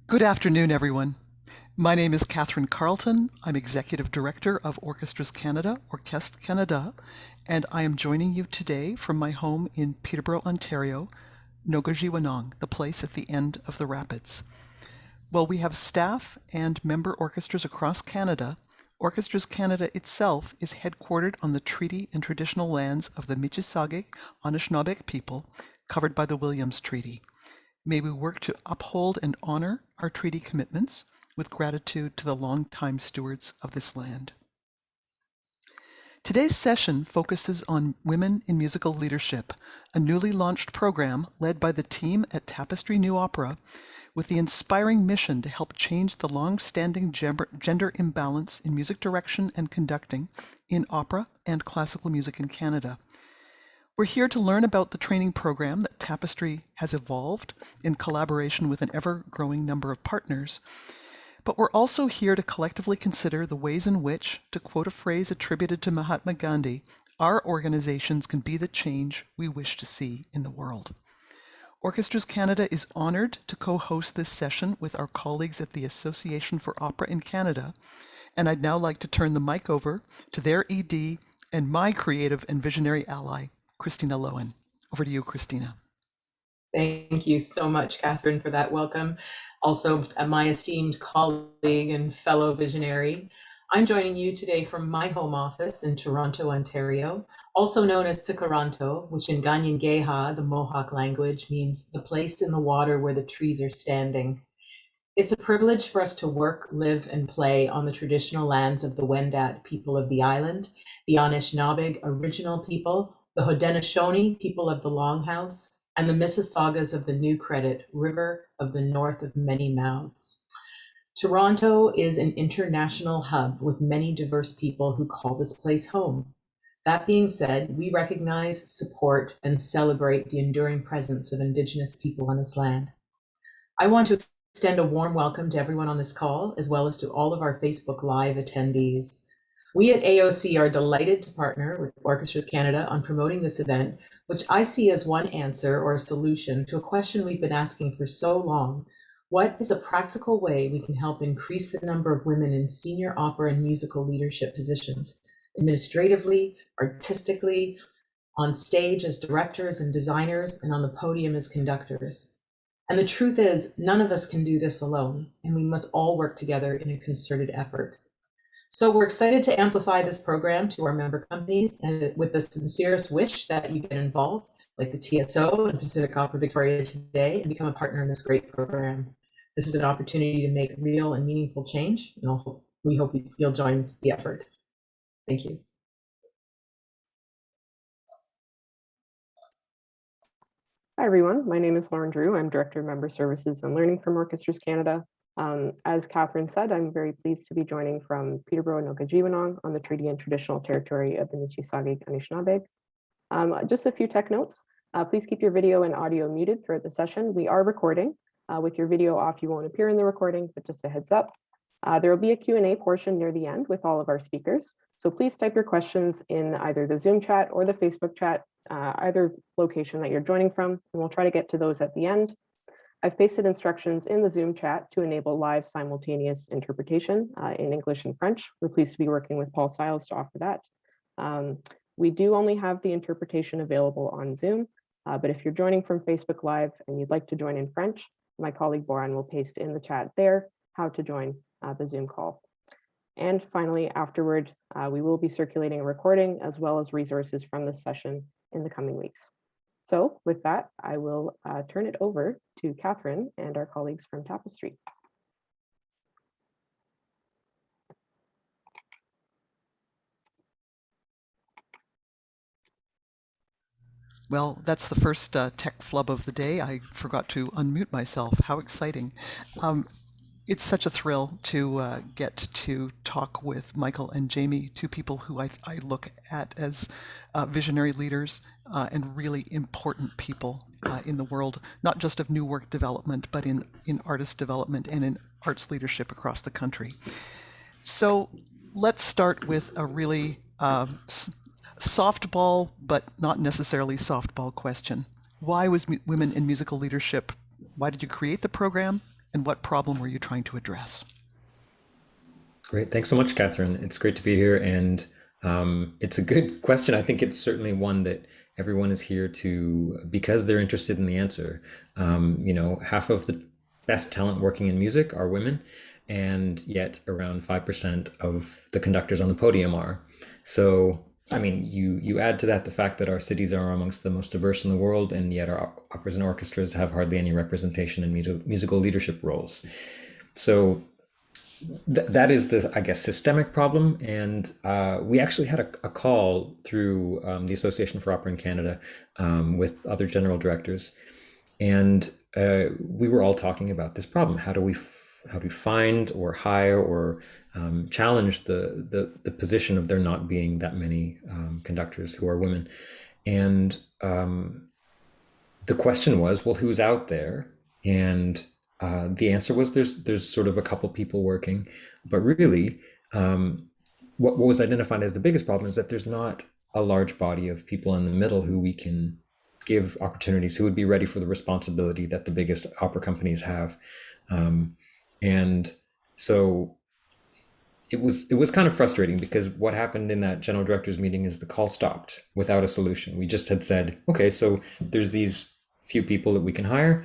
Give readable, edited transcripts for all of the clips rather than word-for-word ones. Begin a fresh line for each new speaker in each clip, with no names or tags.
Good afternoon, everyone. My name is Catherine Carlton. I'm Executive Director of Orchestras Canada, Orchestra Canada, and I am joining you today from my home in Peterborough, Ontario, Nogajiwanong, the place at the end of the rapids. While we have staff and member orchestras across Canada, Orchestras Canada itself is headquartered on the treaty and traditional lands of the Mississauga Anishinaabe people covered by the Williams Treaty. May we work to uphold and honor our treaty commitments with gratitude to the longtime stewards of this land. Today's session focuses on Women in Musical Leadership, a newly launched program led by the team at Tapestry Opera with the inspiring mission to help change the long-standing gender imbalance in music direction and conducting in opera and classical music in Canada. We're here to learn about the training program that Tapestry has evolved in collaboration with an ever-growing number of partners. But we're also here to collectively consider the ways in which, to quote a phrase attributed to Mahatma Gandhi, our organizations can be the change we wish to see in the world. Orchestras Canada is honored to co-host this session with our colleagues at the Association for Opera in Canada, and I'd now like to turn the mic over to their ED and my creative and visionary ally, Christina Lowen. Over to you, Christina.
Thank you so much, Catherine, for that welcome. Also, my esteemed colleague and fellow visionary. I'm joining you today from my home office in Toronto, Ontario, also known as Tikaranto, which in Ganyangeha, the Mohawk language, means the place in the water where the trees are standing. It's a privilege for us to work, live, and play on the traditional lands of the Wendat people of the island, the Anishinaabe original people, the Haudenosaunee people of the Longhouse, and the Mississaugas of the New Credit, river of the north of many mouths. Toronto is an international hub with many diverse people who call this place home. That being said, we recognize, support, and celebrate the enduring presence of Indigenous people on this land. I want to extend a warm welcome to everyone on this call, as well as to all of our Facebook Live attendees. We at AOC are delighted to partner with Orchestras Canada on promoting this event, which I see as one answer or a solution to a question we've been asking for so long. What is a practical way we can help increase the number of women in senior opera and musical leadership positions, administratively, artistically, on stage as directors and designers, and on the podium as conductors? And the truth is, none of us can do this alone, and we must all work together in a concerted effort. So we're excited to amplify this program to our member companies, and with the sincerest wish that you get involved, like the TSO and Pacific Opera Victoria today, and become a partner in this great program. This is an opportunity to make real and meaningful change, and we hope you'll join the effort. Thank you.
Hi, everyone. My name is Lauren Drew. I'm Director of Member Services and Learning from Orchestras Canada. As Catherine said, I'm very pleased to be joining from Peterborough, Nogajiwanong on the treaty and traditional territory of the Mississauga Anishinaabe. Just a few tech notes. Please keep your video and audio muted throughout the session. We are recording. With your video off, you won't appear in the recording, but just a heads up. There will be a Q&A portion near the end with all of our speakers. So please type your questions in either the Zoom chat or the Facebook chat, either location that you're joining from, and we'll try to get to those at the end. I've pasted instructions in the Zoom chat to enable live simultaneous interpretation in English and French. We're pleased to be working with Paul Stiles to offer that. We do only have the interpretation available on Zoom, but if you're joining from Facebook Live and you'd like to join in French, my colleague Boran will paste in the chat there how to join the Zoom call. And finally, afterward, we will be circulating a recording as well as resources from this session in the coming weeks. So with that, I will turn it over to Catherine and our colleagues from Tapestry.
Well, that's the first tech flub of the day. I forgot to unmute myself. How exciting. It's such a thrill to get to talk with Michael and Jaime, two people who I look at as visionary leaders and really important people in the world, not just of new work development, but in artist development and in arts leadership across the country. So let's start with a really softball, but not necessarily softball question. Why was Women in Musical Leadership? Why did you create the program? and what problem were you trying to address?
Great. Thanks so much, Catherine. It's great to be here. And it's a good question. I think it's certainly one that everyone is here to, because they're interested in the answer. Half of the best talent working in music are women, and yet around 5% of the conductors on the podium are. So, I mean, you add to that the fact that our cities are amongst the most diverse in the world, and yet our operas and orchestras have hardly any representation in musical leadership roles. So that is the, I guess, systemic problem. And we actually had a call through the Association for Opera in Canada with other general directors, and we were all talking about this problem. How do we find or hire or challenge the position of there not being that many conductors who are women? And the question was, well, who's out there? And the answer was there's sort of a couple people working, but really, what was identified as the biggest problem is that there's not a large body of people in the middle who we can give opportunities, who would be ready for the responsibility that the biggest opera companies have. And so it was kind of frustrating, because what happened in that general directors meeting is the call stopped without a solution. We just had said, okay, so there's these few people that we can hire.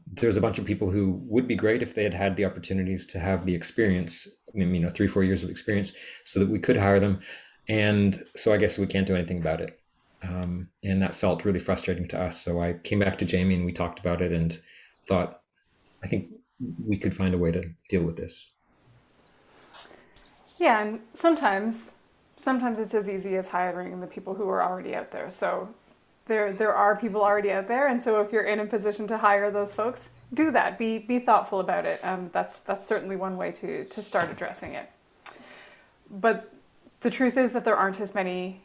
There's a bunch of people who would be great if they had had the opportunities to have the experience, 3-4 years of experience, so that we could hire them. And so I guess we can't do anything about it. And that felt really frustrating to us. So I came back to Jaime and we talked about it and thought, I think we could find a way to deal with this.
Yeah, and sometimes it's as easy as hiring the people who are already out there. So there are people already out there, and so if you're in a position to hire those folks, do that. Be thoughtful about it. That's certainly one way to start addressing it. But the truth is that there aren't as many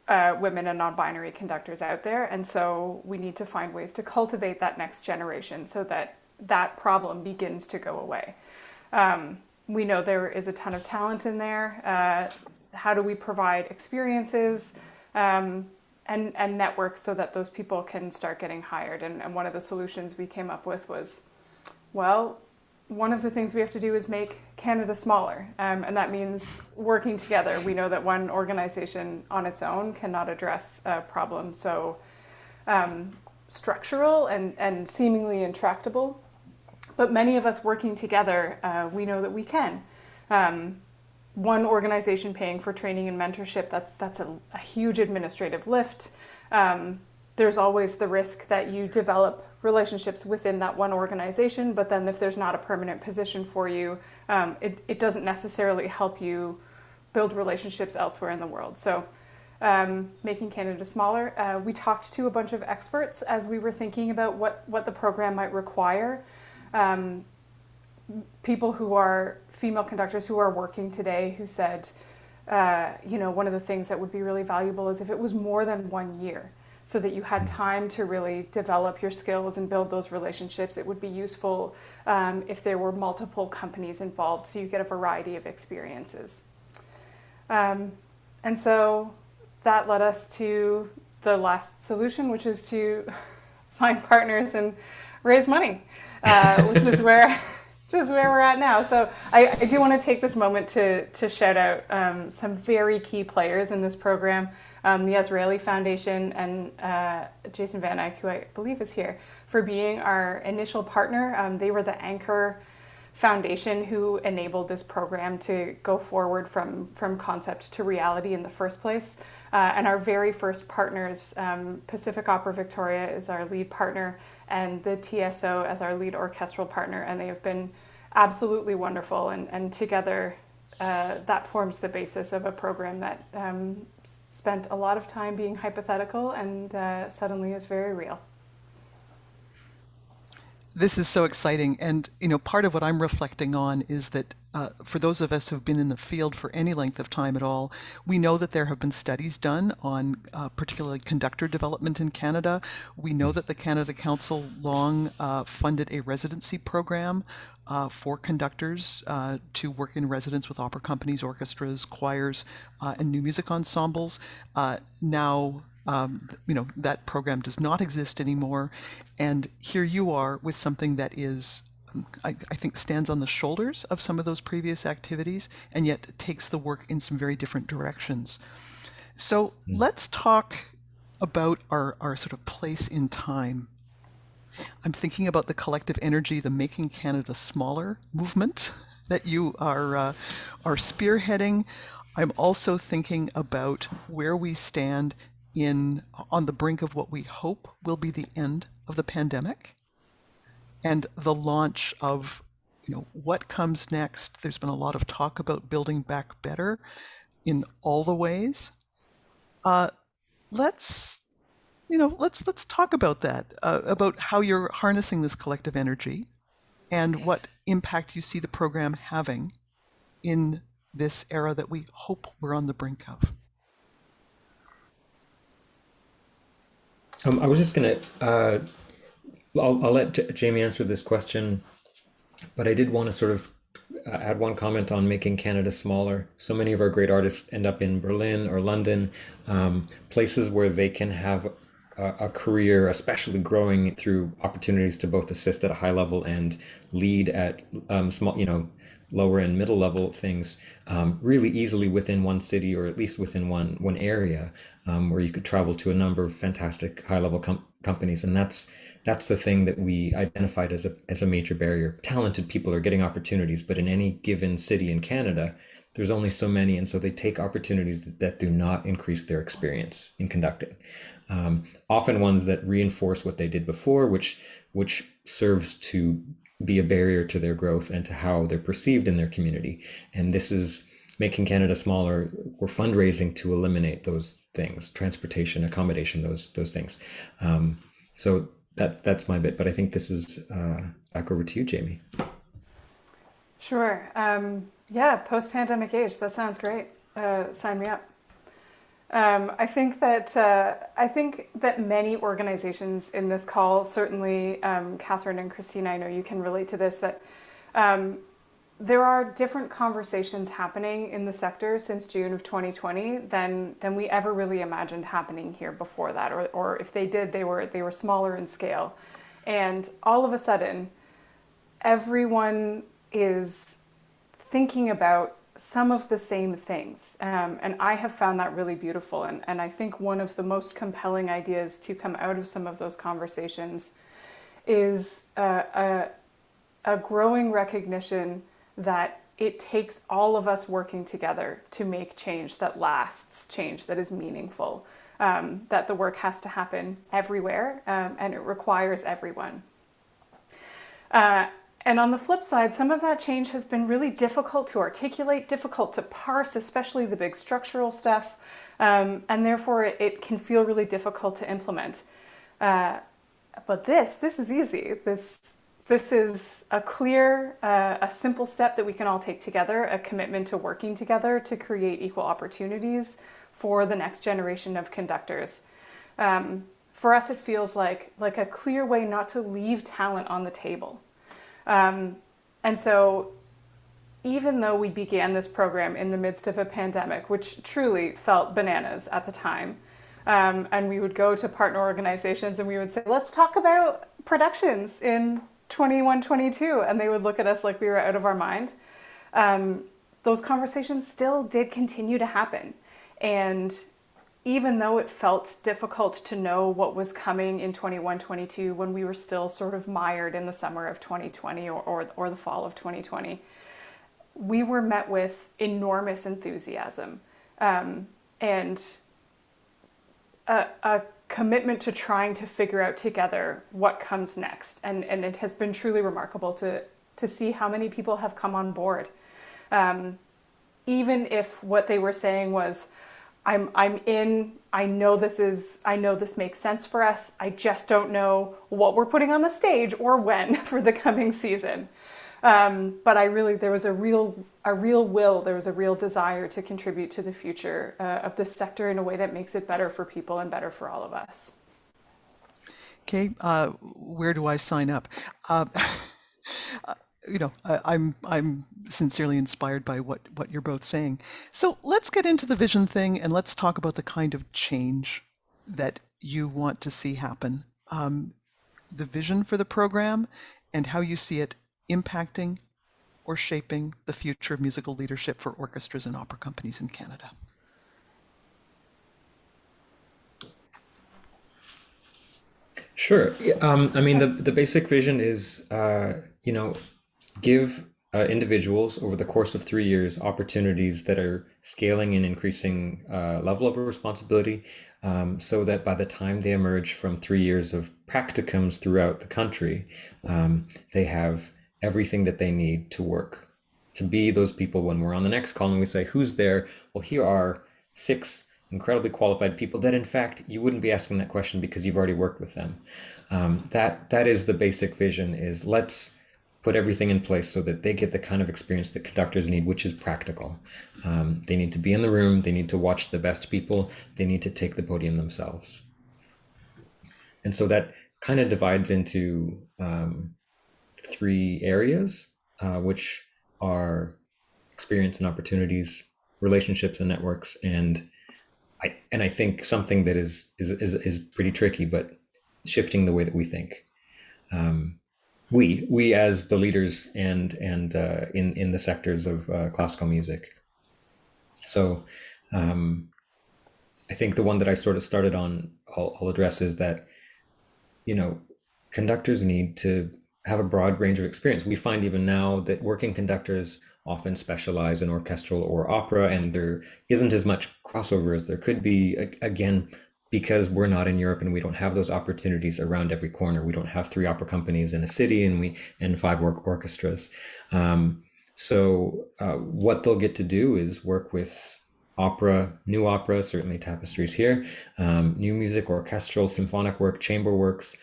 women and non-binary conductors out there, and so we need to find ways to cultivate that next generation so that that problem begins to go away. We know there is a ton of talent in there. How do we provide experiences and networks so that those people can start getting hired? And one of the solutions we came up with was, well, one of the things we have to do is make Canada smaller, and that means working together. We know that one organization on its own cannot address a problem so structural and seemingly intractable. But many of us working together, we know that we can. One organization paying for training and mentorship, that's a huge administrative lift. There's always the risk that you develop relationships within that one organization, but then if there's not a permanent position for you, it doesn't necessarily help you build relationships elsewhere in the world. So making Canada smaller, we talked to a bunch of experts as we were thinking about what the program might require. People who are female conductors who are working today who said, one of the things that would be really valuable is if it was more than 1 year, so that you had time to really develop your skills and build those relationships. It would be useful if there were multiple companies involved, so you get a variety of experiences. And so that led us to the last solution, which is to find partners and raise money. Which is where we're at now. So I do want to take this moment to shout out some very key players in this program. The Azrieli Foundation and Jason Van Eyck, who I believe is here, for being our initial partner. They were the anchor foundation who enabled this program to go forward from concept to reality in the first place. And our very first partners, Pacific Opera Victoria is our lead partner, and the TSO as our lead orchestral partner, and they have been absolutely wonderful. And together, that forms the basis of a program that spent a lot of time being hypothetical and suddenly is very real.
This is so exciting. And, part of what I'm reflecting on is that for those of us who've been in the field for any length of time at all, we know that there have been studies done on particularly conductor development in Canada. We know that the Canada Council long funded a residency program for conductors to work in residence with opera companies, orchestras, choirs, and new music ensembles. Now, that program does not exist anymore, and here you are with something that is I think stands on the shoulders of some of those previous activities, and yet takes the work in some very different directions. So let's talk about our sort of place in time. I'm thinking about the collective energy, the Making Canada Smaller movement that you are spearheading. I'm also thinking about where we stand on the brink of what we hope will be the end of the pandemic, and the launch of, what comes next. There's been a lot of talk about building back better in all the ways. Let's talk about that, about how you're harnessing this collective energy and what impact you see the program having in this era that we hope we're on the brink of.
I was just gonna, I'll let Jaime answer this question, but I did want to sort of add one comment on making Canada smaller. So many of our great artists end up in Berlin or London, places where they can have a career, especially growing through opportunities to both assist at a high level and lead at small, lower and middle level things, really easily within one city, or at least within one area, where you could travel to a number of fantastic high level companies. And that's the thing that we identified as a major barrier. Talented people are getting opportunities, but in any given city in Canada, there's only so many, and so they take opportunities that do not increase their experience in conducting. Often ones that reinforce what they did before, which serves to be a barrier to their growth and to how they're perceived in their community. And this is Making Canada Smaller. We're fundraising to eliminate those things: transportation, accommodation, those things. So that's my bit, but I think this is back over to you, Jaime.
Sure. Yeah, post-pandemic age. That sounds great. Sign me up. I think that many organizations in this call, certainly Catherine and Christina, I know you can relate to this, that there are different conversations happening in the sector since June of 2020 than we ever really imagined happening here before that, or if they did, they were smaller in scale. And all of a sudden, everyone is thinking about some of the same things. And I have found that really beautiful. And I think one of the most compelling ideas to come out of some of those conversations is a growing recognition that it takes all of us working together to make change that lasts, change that is meaningful, that the work has to happen everywhere, and it requires everyone. And on the flip side, some of that change has been really difficult to articulate, difficult to parse, especially the big structural stuff, and therefore it can feel really difficult to implement. But this is easy. This is a clear, a simple step that we can all take together, a commitment to working together to create equal opportunities for the next generation of conductors. For us, it feels like a clear way not to leave talent on the table. And so even though we began this program in the midst of a pandemic, which truly felt bananas at the time, and we would go to partner organizations and we would say, let's talk about productions in 21-22, and they would look at us like we were out of our mind. Those conversations still did continue to happen. And even though it felt difficult to know what was coming in 21-22 when we were still sort of mired in the summer of 2020 or the fall of 2020, we were met with enormous enthusiasm and a commitment to trying to figure out together what comes next. And it has been truly remarkable to see how many people have come on board. Even if what they were saying was, I'm in, I know this makes sense for us. I just don't know what we're putting on the stage or when for the coming season. But there was a real will, there was a real desire to contribute to the future of this sector in a way that makes it better for people and better for all of us.
Okay, where do I sign up? I'm sincerely inspired by what you're both saying. So let's get into the vision thing and let's talk about the kind of change that you want to see happen. The vision for the program and how you see it impacting or shaping the future of musical leadership for orchestras and opera companies in Canada?
Sure. Yeah, I mean, the basic vision is, give individuals over the course of 3 years opportunities that are scaling and increasing level of responsibility, so that by the time they emerge from 3 years of practicums throughout the country, they have everything that they need to work, to be those people when we're on the next call and we say, who's there? Well, here are 6 incredibly qualified people that in fact you wouldn't be asking that question because you've already worked with them. That is the basic vision, is let's put everything in place so that they get the kind of experience that conductors need, which is practical. They need to be in the room, they need to watch the best people, they need to take the podium themselves. And so that kind of divides into 3 areas, which are experience and opportunities, relationships and networks, and I think something that is pretty tricky, but shifting the way that we think. We as the leaders and in the sectors of classical music. So I think the one that I sort of started on, I'll address, is that conductors need to have a broad range of experience. We find even now that working conductors often specialize in orchestral or opera, and there isn't as much crossover as there could be, again, because we're not in Europe and we don't have those opportunities around every corner. We don't have 3 opera companies in a city and 5 orchestras. So what they'll get to do is work with opera, new opera, certainly Tapestry's here, new music, orchestral, symphonic work, chamber works,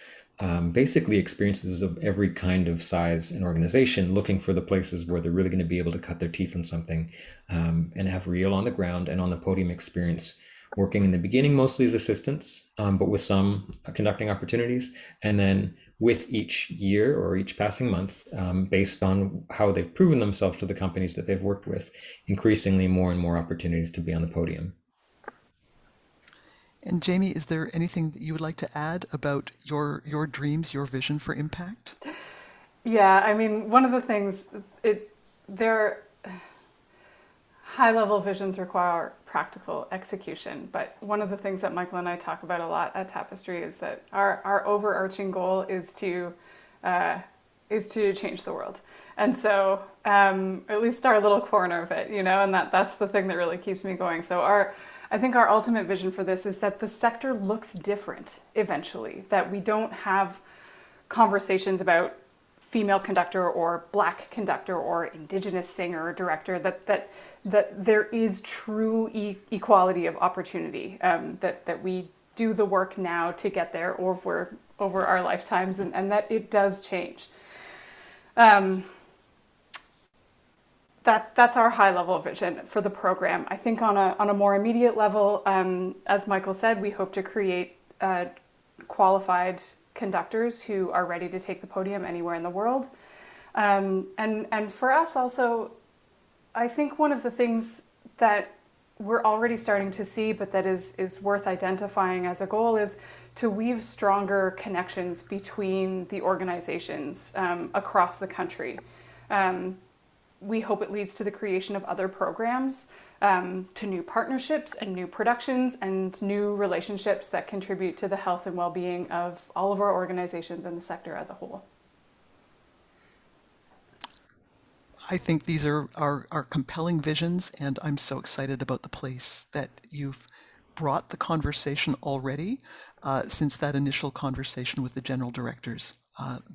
basically experiences of every kind of size and organization, looking for the places where they're really going to be able to cut their teeth on something, and have real on the ground and on the podium experience, working in the beginning mostly as assistants, but with some conducting opportunities, and then with each year or each passing month, based on how they've proven themselves to the companies that they've worked with, increasingly more and more opportunities to be on the podium.
And Jaime, is there anything that you would like to add about your dreams, your vision for impact?
Yeah, I mean, one of the things, their high-level visions require practical execution, but one of the things that Michael and I talk about a lot at Tapestry is that our overarching goal is to change the world. And so, at least our little corner of it, and that's the thing that really keeps me going. So I think our ultimate vision for this is that the sector looks different eventually, that we don't have conversations about female conductor or Black conductor or Indigenous singer or director, that there is true equality of opportunity, that we do the work now to get there over our lifetimes, and that it does change. That's our high level vision for the program. I think on a more immediate level, as Michael said, we hope to create qualified conductors who are ready to take the podium anywhere in the world. And for us also, I think one of the things that we're already starting to see, but that is worth identifying as a goal, is to weave stronger connections between the organizations across the country. We hope it leads to the creation of other programs, to new partnerships and new productions and new relationships that contribute to the health and well-being of all of our organizations and the sector as a whole.
I think these are compelling visions, and I'm so excited about the place that you've brought the conversation already, since that initial conversation with the general directors.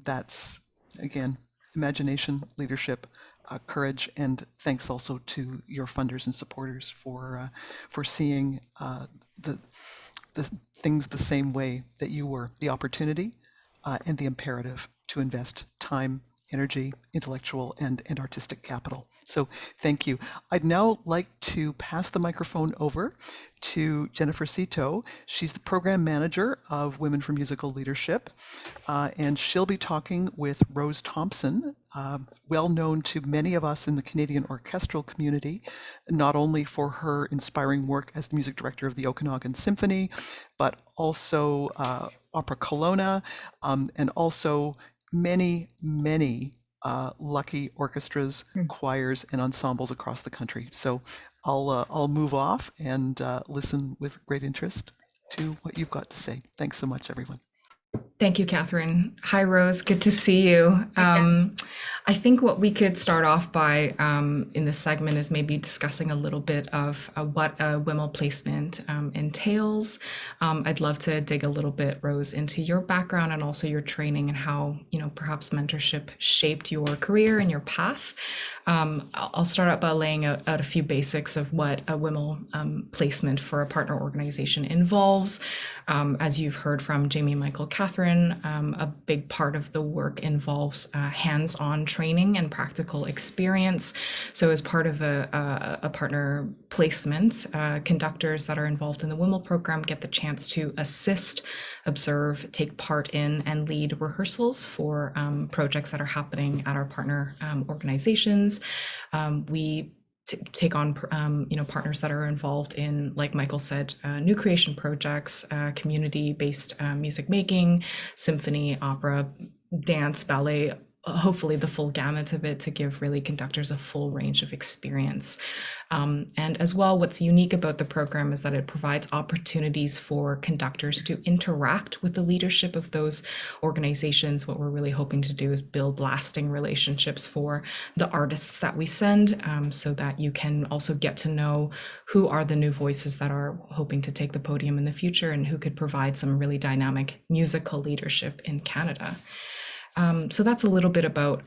That's, again, imagination, leadership, courage, and thanks also to your funders and supporters for seeing the things the same way that you were, the opportunity and the imperative to invest time, energy, intellectual, and artistic capital. So thank you. I'd now like to pass the microphone over to Jennifer Cito. She's the program manager of Women for Musical Leadership, and she'll be talking with Rose Thomson, well known to many of us in the Canadian orchestral community, not only for her inspiring work as the music director of the Okanagan Symphony, but also Opera Kelowna, and also many lucky orchestras, choirs, and ensembles across the country. So I'll move off and listen with great interest to what you've got to say. Thanks so much, everyone.
Thank you, Catherine. Hi, Rose. Good to see you. I think what we could start off by in this segment is maybe discussing a little bit of what a Wimmel placement entails. I'd love to dig a little bit, Rose, into your background and also your training and how, perhaps mentorship shaped your career and your path. I'll start out by laying out a few basics of what a Wimmel placement for a partner organization involves. As you've heard from Jaime, Michael, Catherine, a big part of the work involves hands-on training and practical experience. So as part of a partner placement, conductors that are involved in the Wimmel program get the chance to assist, observe, take part in, and lead rehearsals for projects that are happening at our partner organizations. We take on partners that are involved in, like Michael said, new creation projects, community-based music making, symphony, opera, dance, ballet, hopefully the full gamut of it, to give really conductors a full range of experience. And as well, what's unique about the program is that it provides opportunities for conductors to interact with the leadership of those organizations. What we're really hoping to do is build lasting relationships for the artists that we send, so that you can also get to know who are the new voices that are hoping to take the podium in the future and who could provide some really dynamic musical leadership in Canada. So that's a little bit about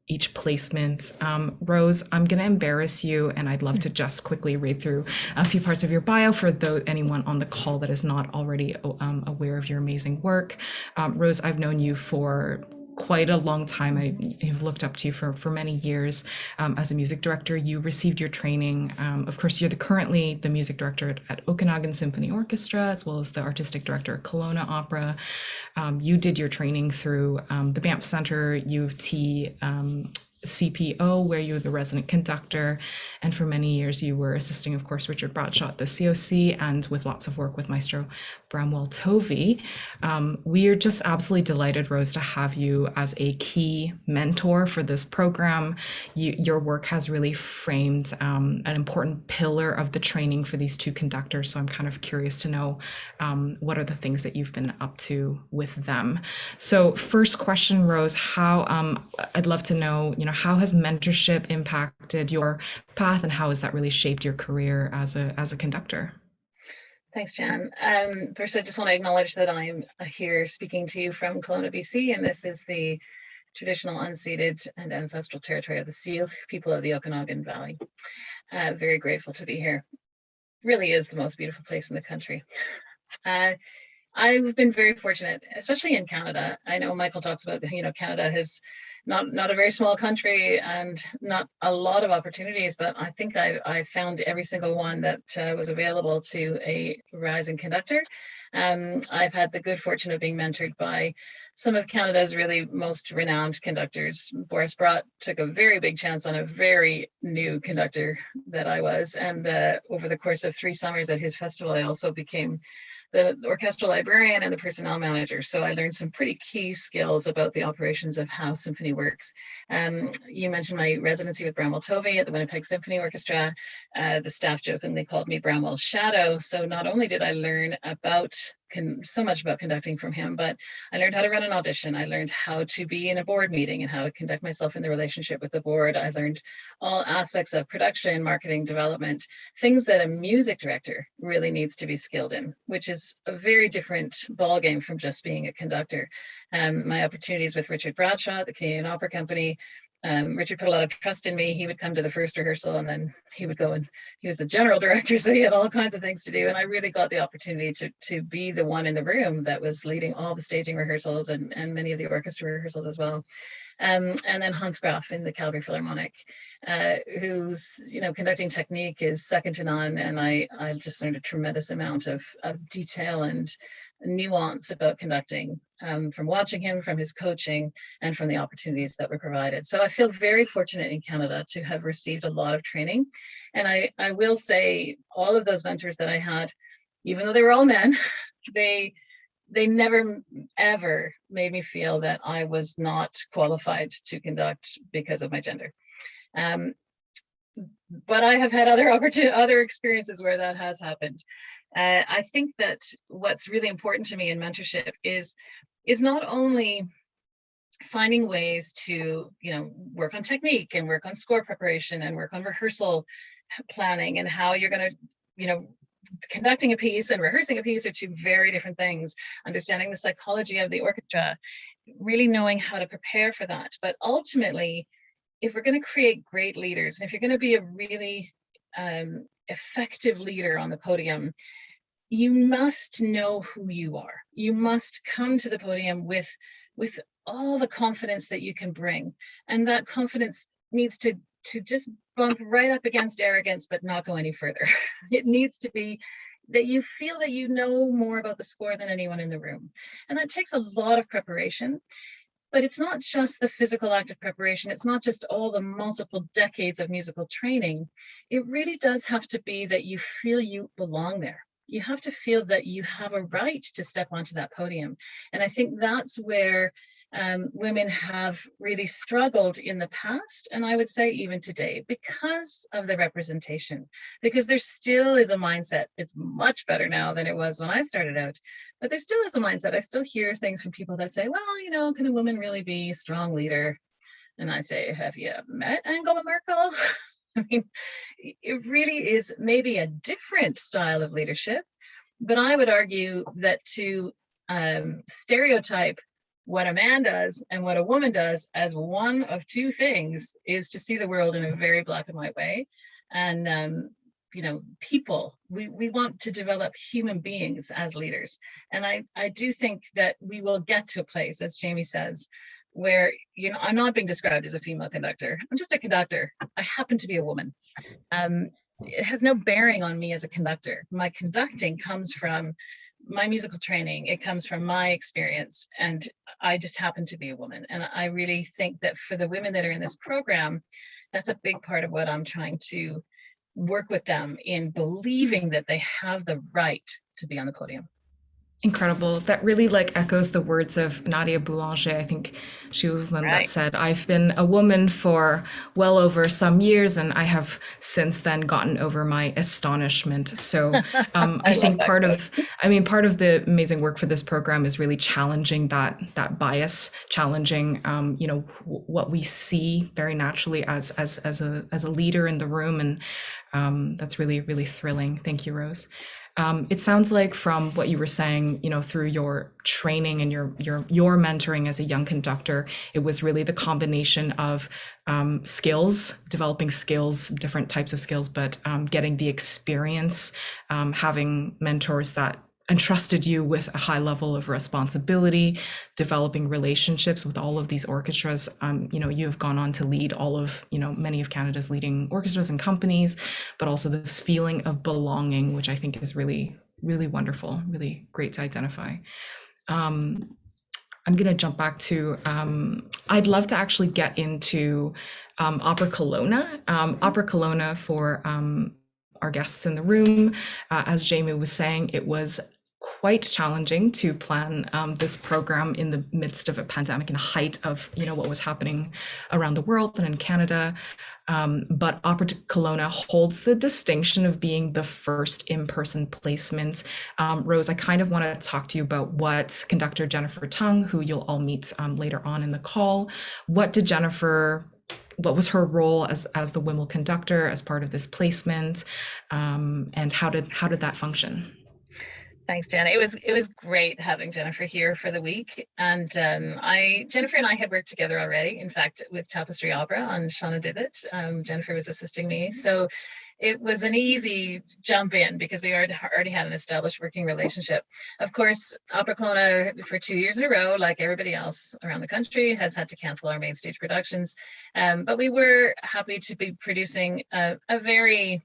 each placement. Rose, I'm going to embarrass you, and I'd love to just quickly read through a few parts of your bio for anyone on the call that is not already aware of your amazing work. Rose, I've known you for quite a long time. I've looked up to you for many years as a music director. You received your training. Of course, you're currently the music director at Okanagan Symphony Orchestra, as well as the artistic director at Kelowna Opera. You did your training through the Banff Centre, U of T, CPO, where you were the resident conductor, and for many years you were assisting, of course, Richard Bradshaw at the COC, and with lots of work with Maestro Bramwell Tovey. We are just absolutely delighted, Rose, to have you as a key mentor for this program. Your work has really framed an important pillar of the training for these two conductors, so I'm kind of curious to know what are the things that you've been up to with them. So first question, Rose, I'd love to know, how has mentorship impacted your path, and how has that really shaped your career as a conductor?
Thanks, Jan. First, I just want to acknowledge that I'm here speaking to you from Kelowna, BC, and this is the traditional unceded and ancestral territory of the Seal people of the Okanagan Valley. Very grateful to be here. It really is the most beautiful place in the country. I've been very fortunate, especially in Canada. I know Michael talks about, Canada has not a very small country and not a lot of opportunities, but I think I found every single one that was available to a rising conductor. I've had the good fortune of being mentored by some of Canada's really most renowned conductors. Boris Brott took a very big chance on a very new conductor that I was, and over the course of 3 summers at his festival, I also became the orchestral librarian and the personnel manager. So I learned some pretty key skills about the operations of how symphony works. You mentioned my residency with Bramwell Tovey at the Winnipeg Symphony Orchestra. The staff jokingly called me Bramwell's shadow. So not only did I learn so much about conducting from him, but I learned how to run an audition. I learned how to be in a board meeting and how to conduct myself in the relationship with the board. I learned all aspects of production, marketing, development, things that a music director really needs to be skilled in, which is a very different ballgame from just being a conductor. My opportunities with Richard Bradshaw at the Canadian Opera Company, Richard put a lot of trust in me. He would come to the first rehearsal and then he would go, and he was the general director, so he had all kinds of things to do. And I really got the opportunity to be the one in the room that was leading all the staging rehearsals and many of the orchestra rehearsals as well. And then Hans Graf in the Calgary Philharmonic, whose conducting technique is second to none. And I just learned a tremendous amount of detail and nuance about conducting from watching him, from his coaching, and from the opportunities that were provided. So I feel very fortunate in Canada to have received a lot of training. And I will say all of those mentors that I had, even though they were all men, they they never ever made me feel that I was not qualified to conduct because of my gender. But I have had other experiences where that has happened. I think that what's really important to me in mentorship is not only finding ways to, work on technique and work on score preparation and work on rehearsal planning, and how you're going to, conducting a piece and rehearsing a piece are two very different things. Understanding the psychology of the orchestra, really knowing how to prepare for that. But ultimately, if we're going to create great leaders, and if you're going to be a really effective leader on the podium, you must know who you are. You must come to the podium with all the confidence that you can bring. And that confidence needs to just bump right up against arrogance, but not go any further. It needs to be that you feel that you know more about the score than anyone in the room. And that takes a lot of preparation. But it's not just the physical act of preparation. It's not just all the multiple decades of musical training. It really does have to be that you feel you belong there. You have to feel that you have a right to step onto that podium. And I think that's where women have really struggled in the past, and I would say even today, because of the representation, because there still is a mindset. It's much better now than it was when I started out, but there still is a mindset. I still hear things from people that say, well, can a woman really be a strong leader? And I say, have you met Angela Merkel? I mean, it really is maybe a different style of leadership, but I would argue that to stereotype what a man does and what a woman does as one of two things is to see the world in a very black and white way. And people, we want to develop human beings as leaders. And I do think that we will get to a place, as Jaime says, where I'm not being described as a female conductor. I'm just a conductor. I happen to be a woman. It has no bearing on me as a conductor. My conducting comes from my musical training. It comes from my experience, and I just happen to be a woman. And I really think that for the women that are in this program, that's a big part of what I'm trying to work with them in, believing that they have the right to be on the podium.
Incredible. That really echoes the words of Nadia Boulanger. I think she was the one that said, I've been a woman for well over some years, and I have since then gotten over my astonishment. So I think part of the amazing work for this program is really challenging that bias, challenging what we see very naturally as a leader in the room. And that's really, really thrilling. Thank you, Rose. It sounds like from what you were saying, through your training and your mentoring as a young conductor, it was really the combination of skills, developing skills, different types of skills, but getting the experience, having mentors that entrusted you with a high level of responsibility, developing relationships with all of these orchestras. You have gone on to lead all of, many of Canada's leading orchestras and companies, but also this feeling of belonging, which I think is really, really wonderful, really great to identify. I'm going to jump back to, I'd love to actually get into Opera Kelowna. Opera Kelowna, for our guests in the room, as Jaime was saying, it was quite challenging to plan this program in the midst of a pandemic, in the height of what was happening around the world and in Canada. But Opera Kelowna holds the distinction of being the first in-person placement. Rose, I kind of want to talk to you about what conductor Jennifer Tung, who you'll all meet later on in the call, what was her role as the Wimmel conductor as part of this placement, and how did that function?
Thanks, Jen. It was great having Jennifer here for the week, and Jennifer and I had worked together already. In fact, with Tapestry Opera on Shauna Divot, Jennifer was assisting me, so it was an easy jump in because we already had an established working relationship. Of course, Opera Kelowna for 2 years in a row, like everybody else around the country, has had to cancel our main stage productions, but we were happy to be producing a very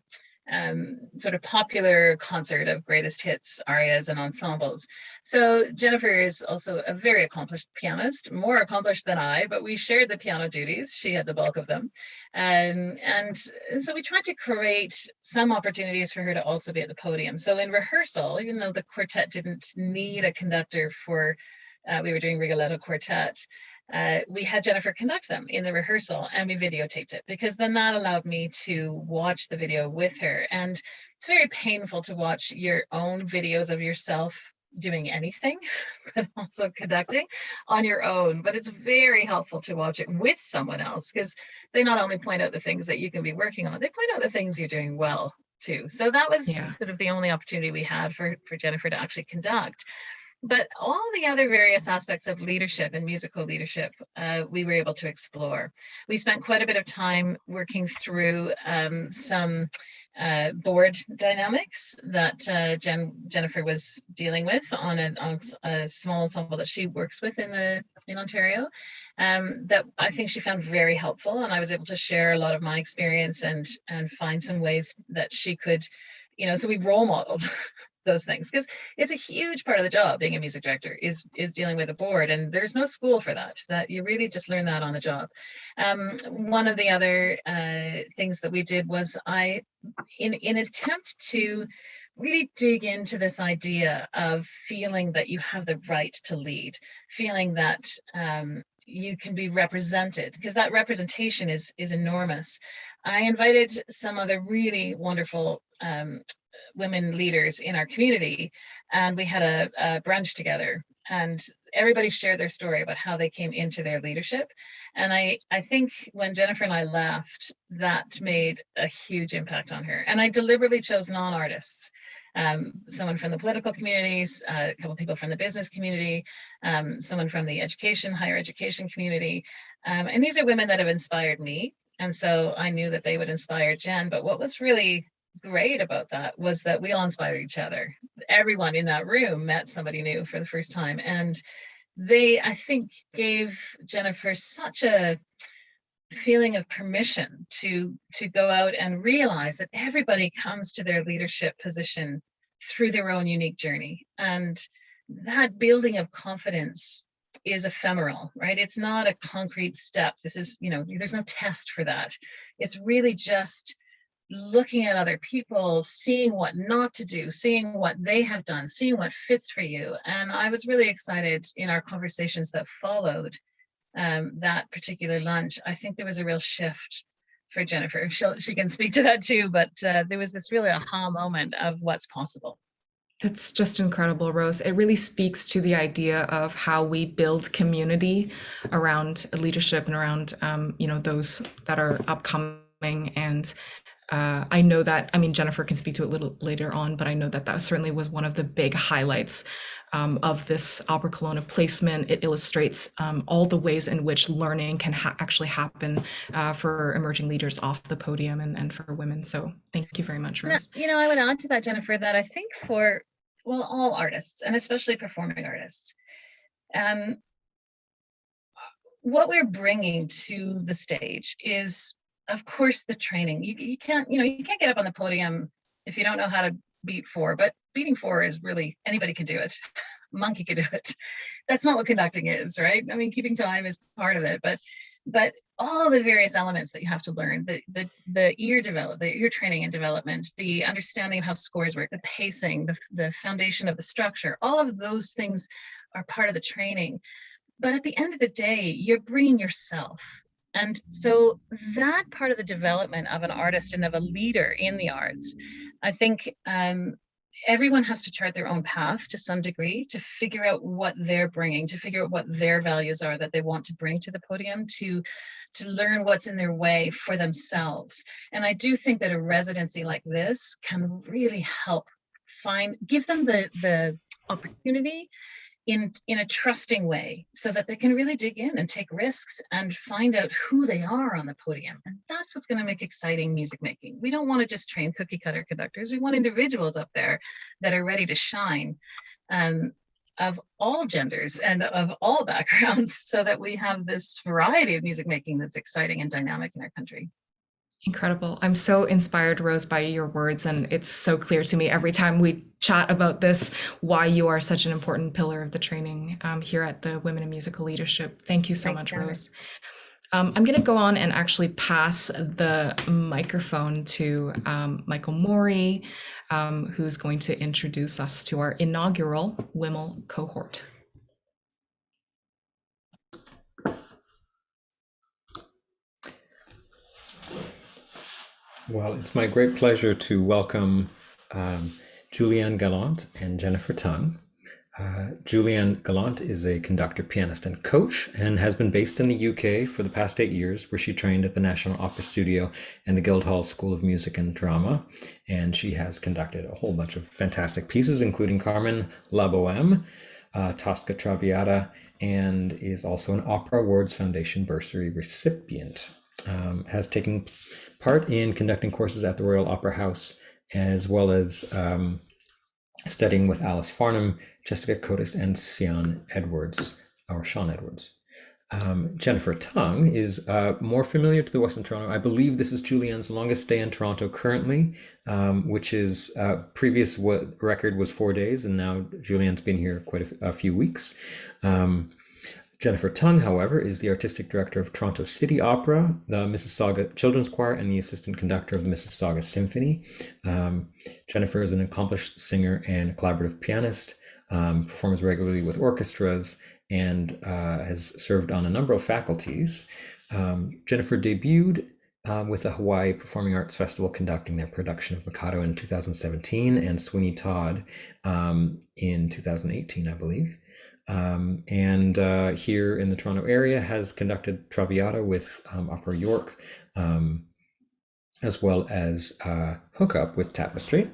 sort of popular concert of greatest hits, arias, and ensembles. So Jennifer is also a very accomplished pianist, more accomplished than I, but we shared the piano duties. She had the bulk of them. And so we tried to create some opportunities for her to also be at the podium. So in rehearsal, even though the quartet didn't need a conductor for, we were doing Rigoletto Quartet, we had Jennifer conduct them in the rehearsal, and we videotaped it, because then that allowed me to watch the video with her. And it's very painful to watch your own videos of yourself doing anything, but also conducting on your own. But it's very helpful to watch it with someone else, because they not only point out the things that you can be working on, they point out the things you're doing well too. So that was sort of the only opportunity we had for Jennifer to actually conduct. But all the other various aspects of leadership and musical leadership, we were able to explore. We spent quite a bit of time working through some board dynamics that Jennifer was dealing with on a small ensemble that she works with in Ontario, that I think she found very helpful. And I was able to share a lot of my experience and find some ways that she could, so we role modeled those things, because it's a huge part of the job being a music director is dealing with a board, and there's no school for that you really just learn that on the job. One of the other things that we did was in an attempt to really dig into this idea of feeling that you have the right to lead, feeling that you can be represented, because that representation is enormous. I invited some other really wonderful women leaders in our community, and we had a brunch together, and everybody shared their story about how they came into their leadership. And I think when Jennifer and I left, that made a huge impact on her. And I deliberately chose non-artists, someone from the political communities, a couple people from the business community, someone from the higher education community. And these are women that have inspired me. And so I knew that they would inspire Jen. But what was really great about that was that we all inspired each other. Everyone in that room met somebody new for the first time. And they, I think, gave Jennifer such a feeling of permission to go out and realize that everybody comes to their leadership position through their own unique journey. And that building of confidence is ephemeral, right? It's not a concrete step. This is, there's no test for that. It's really just looking at other people, seeing what not to do, seeing what they have done, seeing what fits for you. And I was really excited in our conversations that followed that particular lunch. I think there was a real shift for Jennifer. She can speak to that too, but there was this really aha moment of what's possible.
That's just incredible, Rose. It really speaks to the idea of how we build community around leadership and around, those that are upcoming. And I know that, Jennifer can speak to it a little later on, but I know that certainly was one of the big highlights of this Opera Kelowna placement. It illustrates all the ways in which learning can actually happen for emerging leaders off the podium and for women. So thank you very much, Rose.
I would add to that, Jennifer, that I think for, all artists, and especially performing artists, what we're bringing to the stage is, of course, the training. You can't get up on the podium if you don't know how to beat four, but beating four is really, anybody can do it. Monkey can do it. That's not what conducting is, right? Keeping time is part of it, but all the various elements that you have to learn, the ear training and development, the understanding of how scores work, the pacing, the foundation of the structure, all of those things are part of the training. But at the end of the day, you're bringing yourself. And so that part of the development of an artist and of a leader in the arts, I think everyone has to chart their own path to some degree to figure out what they're bringing, to figure out what their values are that they want to bring to the podium, to learn what's in their way for themselves. And I do think that a residency like this can really help give them the opportunity in a trusting way, so that they can really dig in and take risks and find out who they are on the podium. And that's what's going to make exciting music making. We don't want to just train cookie cutter conductors. We want individuals up there that are ready to shine, of all genders and of all backgrounds, so that we have this variety of music making that's exciting and dynamic in our country.
Incredible. I'm so inspired, Rose, by your words, and it's so clear to me every time we chat about this why you are such an important pillar of the training here at the Women in Musical Leadership. Thank you so
Thanks,
much,
Jaime.
Rose. I'm going to go on and actually pass the microphone to Michael Morey, who's going to introduce us to our inaugural Wimmel cohort.
Well, it's my great pleasure to welcome Julianne Gallant and Jennifer Tung. Julianne Gallant is a conductor, pianist, and coach, and has been based in the UK for the past 8 years, where she trained at the National Opera Studio and the Guildhall School of Music and Drama. And she has conducted a whole bunch of fantastic pieces, including Carmen La Boheme, Tosca Traviata, and is also an Opera Awards Foundation bursary recipient. Has taken part in conducting courses at the Royal Opera House, as well as studying with Alice Farnham, Jessica Cotis, and Sean Edwards. Jennifer Tung is more familiar to the Western Toronto. I believe this is Julianne's longest stay in Toronto currently, which is previous record was 4 days, and now Julianne's been here quite a few weeks. Jennifer Tung, however, is the artistic director of Toronto City Opera, the Mississauga Children's Choir, and the assistant conductor of the Mississauga Symphony. Jennifer is an accomplished singer and collaborative pianist, performs regularly with orchestras, and has served on a number of faculties. Jennifer debuted with the Hawaii Performing Arts Festival conducting their production of Mikado in 2017 and Sweeney Todd in 2018, I believe. And here in the Toronto area has conducted Traviata with Opera York, as well as Hookup with Tapestry,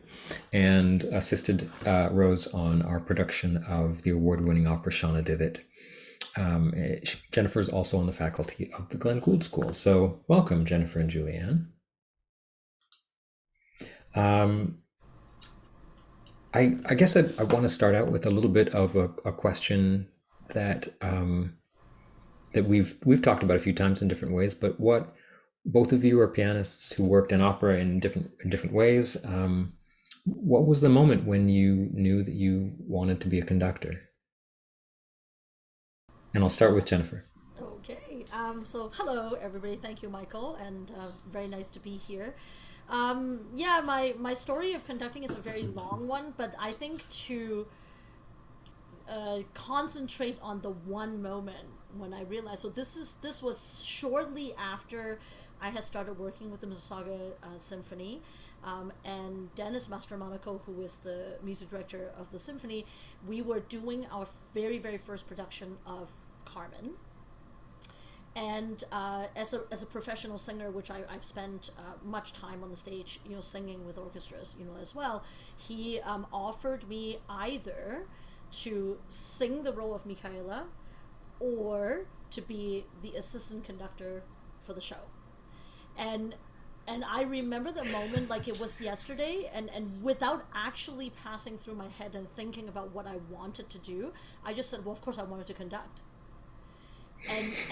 and assisted Rose on our production of the award-winning opera Shauna Divot. Jennifer is also on the faculty of the Glenn Gould School. So welcome, Jennifer and Julianne. I guess I want to start out with a little bit of a question that that we've talked about a few times in different ways, but what both of you are pianists who worked in opera in different ways. What was the moment when you knew that you wanted to be a conductor? And I'll start with Jennifer.
Okay, so hello everybody. Thank you, Michael, and very nice to be here. Yeah, my story of conducting is a very long one, but I think to concentrate on the one moment when I realized, so this was shortly after I had started working with the Mississauga Symphony, and Dennis Mastromonaco, who is the music director of the symphony, we were doing our very, very first production of Carmen. And as a professional singer, which I've spent much time on the stage, singing with orchestras, as well, he offered me either to sing the role of Michaela or to be the assistant conductor for the show. And I remember the moment like it was yesterday, and without actually passing through my head and thinking about what I wanted to do, I just said, well, of course I wanted to conduct.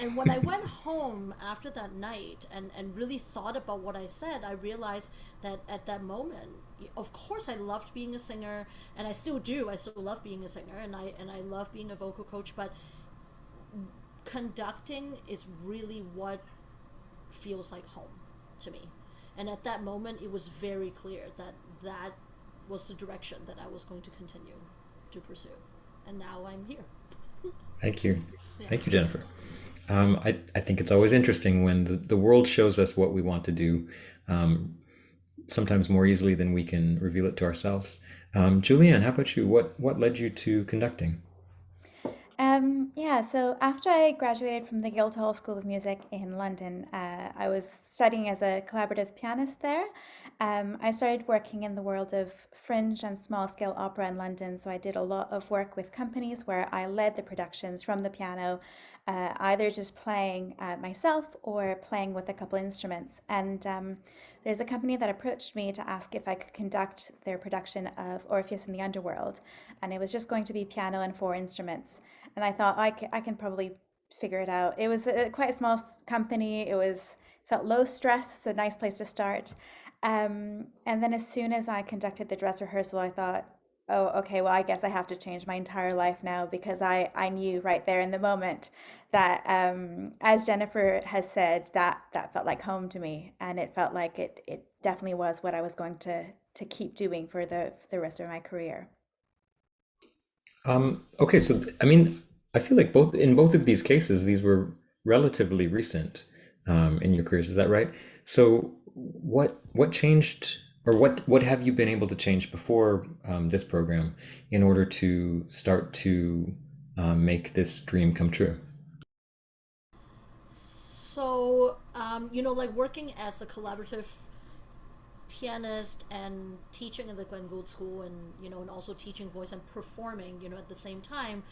And when I went home after that night and really thought about what I said, I realized that at that moment, of course I loved being a singer, and I still do. I still love being a singer, and I love being a vocal coach, but conducting is really what feels like home to me. And at that moment, it was very clear that that was the direction that I was going to continue to pursue. And now I'm here.
Thank you.
Yeah.
Thank you, Jennifer. I think it's always interesting when the world shows us what we want to do, sometimes more easily than we can reveal it to ourselves. Julianne, how about you? What led you to conducting?
Yeah, so after I graduated from the Guildhall School of Music in London, I was studying as a collaborative pianist there. I started working in the world of fringe and small scale opera in London, so I did a lot of work with companies where I led the productions from the piano, either just playing myself or playing with a couple instruments. And there's a company that approached me to ask if I could conduct their production of Orpheus in the Underworld, and it was just going to be piano and 4 instruments. And I thought I can probably figure it out. It was quite a small company. It was felt low stress. It's a nice place to start. And then as soon as I conducted the dress rehearsal, I thought, oh, okay, well, I guess I have to change my entire life now, because I knew right there in the moment that, as Jennifer has said, that felt like home to me. And it felt like it definitely was what I was going to keep doing for the rest of my career.
Okay, so I mean, I feel like in both of these cases, these were relatively recent in your careers. Is that right? So what changed, or what have you been able to change before this program in order to start to make this dream come true?
So, like working as a collaborative pianist and teaching in the Glenn Gould School, and also teaching voice and performing, at the same time,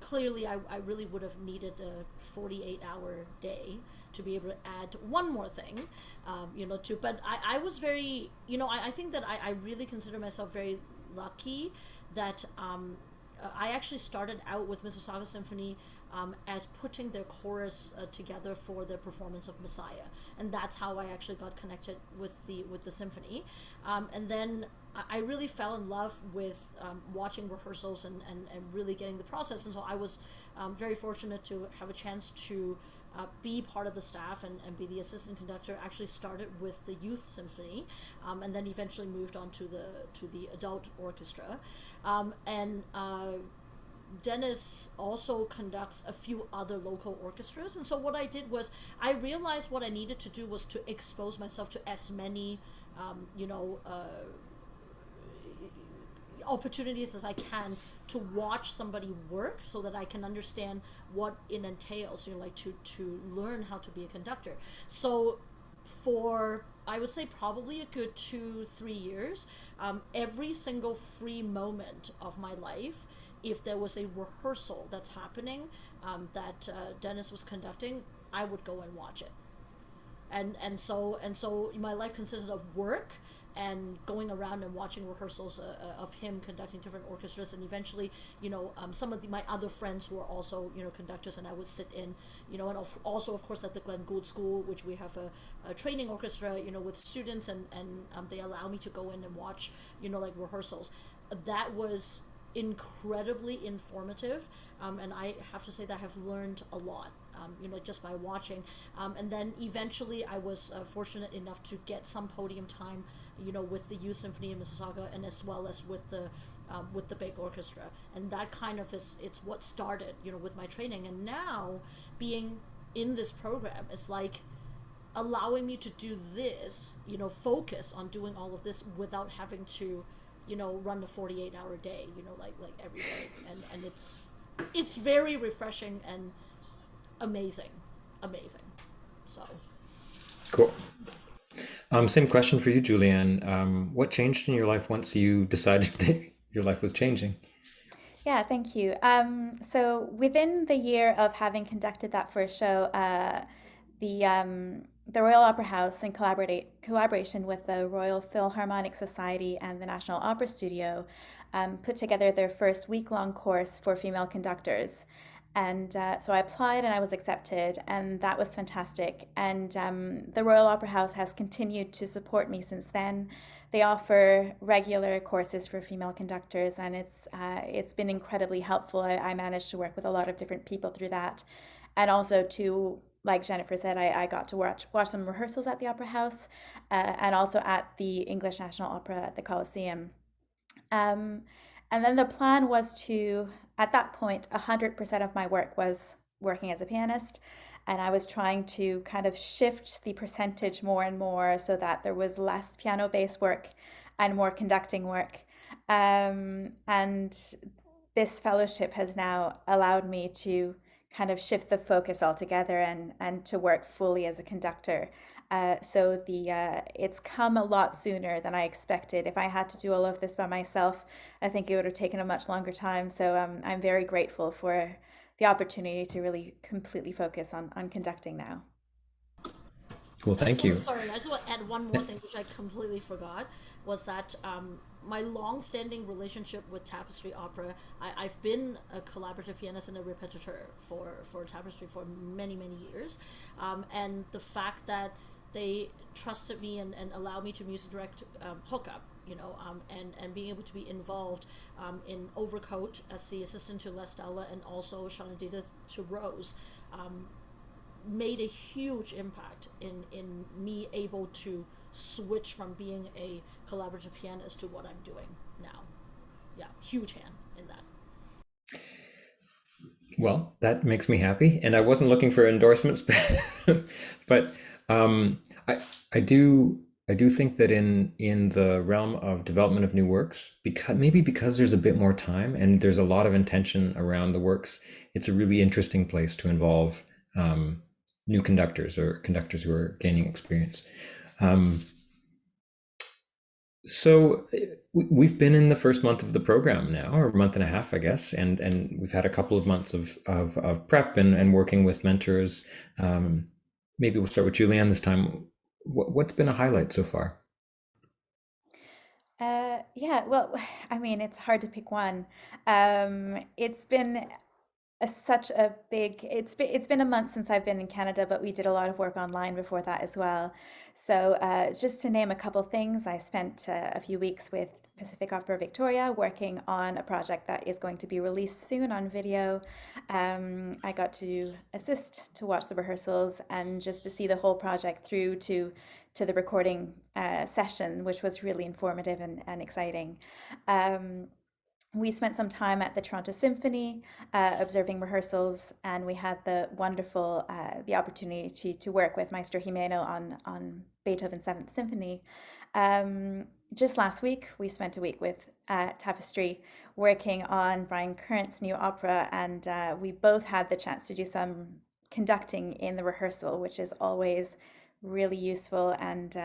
clearly I really would have needed a 48-hour day to be able to add one more thing, but I was very, I think that I really consider myself very lucky that I actually started out with Mississauga Symphony as putting their chorus together for their performance of Messiah, and that's how I actually got connected with the symphony. And then I really fell in love with watching rehearsals and really getting the process. And so I was very fortunate to have a chance to be part of the staff and be the assistant conductor. Actually started with the youth symphony, and then eventually moved on to the adult orchestra. And Dennis also conducts a few other local orchestras, and so what I did was I realized what I needed to do was to expose myself to as many opportunities as I can to watch somebody work, so that I can understand what it entails, to learn how to be a conductor. So for, I would say, probably a good 2-3 years, every single free moment of my life, if there was a rehearsal that's happening that Dennis was conducting, I would go and watch it. And so my life consisted of work and going around and watching rehearsals of him conducting different orchestras, and eventually, some of my other friends who are also, conductors, and I would sit in, and also, of course, at the Glenn Gould School, which we have a training orchestra, with students, and they allow me to go in and watch, like rehearsals. That was incredibly informative, and I have to say that I have learned a lot, just by watching. And then eventually I was fortunate enough to get some podium time, with the Youth Symphony in Mississauga, and as well as with the big orchestra. And that kind of it's what started, with my training. And now being in this program is like allowing me to do this, focus on doing all of this without having to, run a 48-hour day, like every day. And it's very refreshing and amazing. So
Cool. Same question for you, Julianne. What changed in your life once you decided that your life was changing?
Yeah, thank you. So within the year of having conducted that first show, the Royal Opera House, in collaboration with the Royal Philharmonic Society and the National Opera Studio, put together their first week-long course for female conductors. And so I applied and I was accepted, and that was fantastic. And the Royal Opera House has continued to support me since then. They offer regular courses for female conductors, and it's been incredibly helpful. I managed to work with a lot of different people through that, and also to, like Jennifer said, I got to watch some rehearsals at the Opera House, and also at the English National Opera at the Coliseum. And then the plan was to, at that point, 100% of my work was working as a pianist, and I was trying to kind of shift the percentage more and more so that there was less piano-based work and more conducting work. And this fellowship has now allowed me to kind of shift the focus altogether and to work fully as a conductor. So it's come a lot sooner than I expected. If I had to do all of this by myself, I think it would have taken a much longer time. So I'm very grateful for the opportunity to really completely focus on conducting now.
Cool, thank you.
Sorry, I just want to add one more thing, which I completely forgot, was that my long-standing relationship with Tapestry Opera, I've been a collaborative pianist and a repetiteur for Tapestry for many, many years. And the fact that they trusted me and allowed me to music direct hookup, and being able to be involved in Overcoat as the assistant to Les Della and also Shanadita to Rose, made a huge impact in me able to switch from being a collaborative pianist to what I'm doing now. Yeah, huge hand in that.
Well, that makes me happy, and I wasn't looking for endorsements, but I do think that in the realm of development of new works, because there's a bit more time and there's a lot of intention around the works, it's a really interesting place to involve new conductors or conductors who are gaining experience. So we've been in the first month of the program now, or a month and a half, I guess, and we've had a couple of months of prep and working with mentors. Maybe we'll start with Julianne this time. What's been a highlight so far?
Yeah, well, I mean, it's hard to pick one. It's been it's been a month since I've been in Canada, but we did a lot of work online before that as well. So just to name a couple things, I spent a few weeks with Pacific Opera Victoria working on a project that is going to be released soon on video. I got to assist to watch the rehearsals and just to see the whole project through to the recording session, which was really informative and exciting. We spent some time at the Toronto Symphony observing rehearsals, and we had the wonderful the opportunity to work with Maestro Jimeno on Beethoven's Seventh Symphony. Just last week, we spent a week with Tapestry working on Brian Current's new opera, and we both had the chance to do some conducting in the rehearsal, which is always really useful, and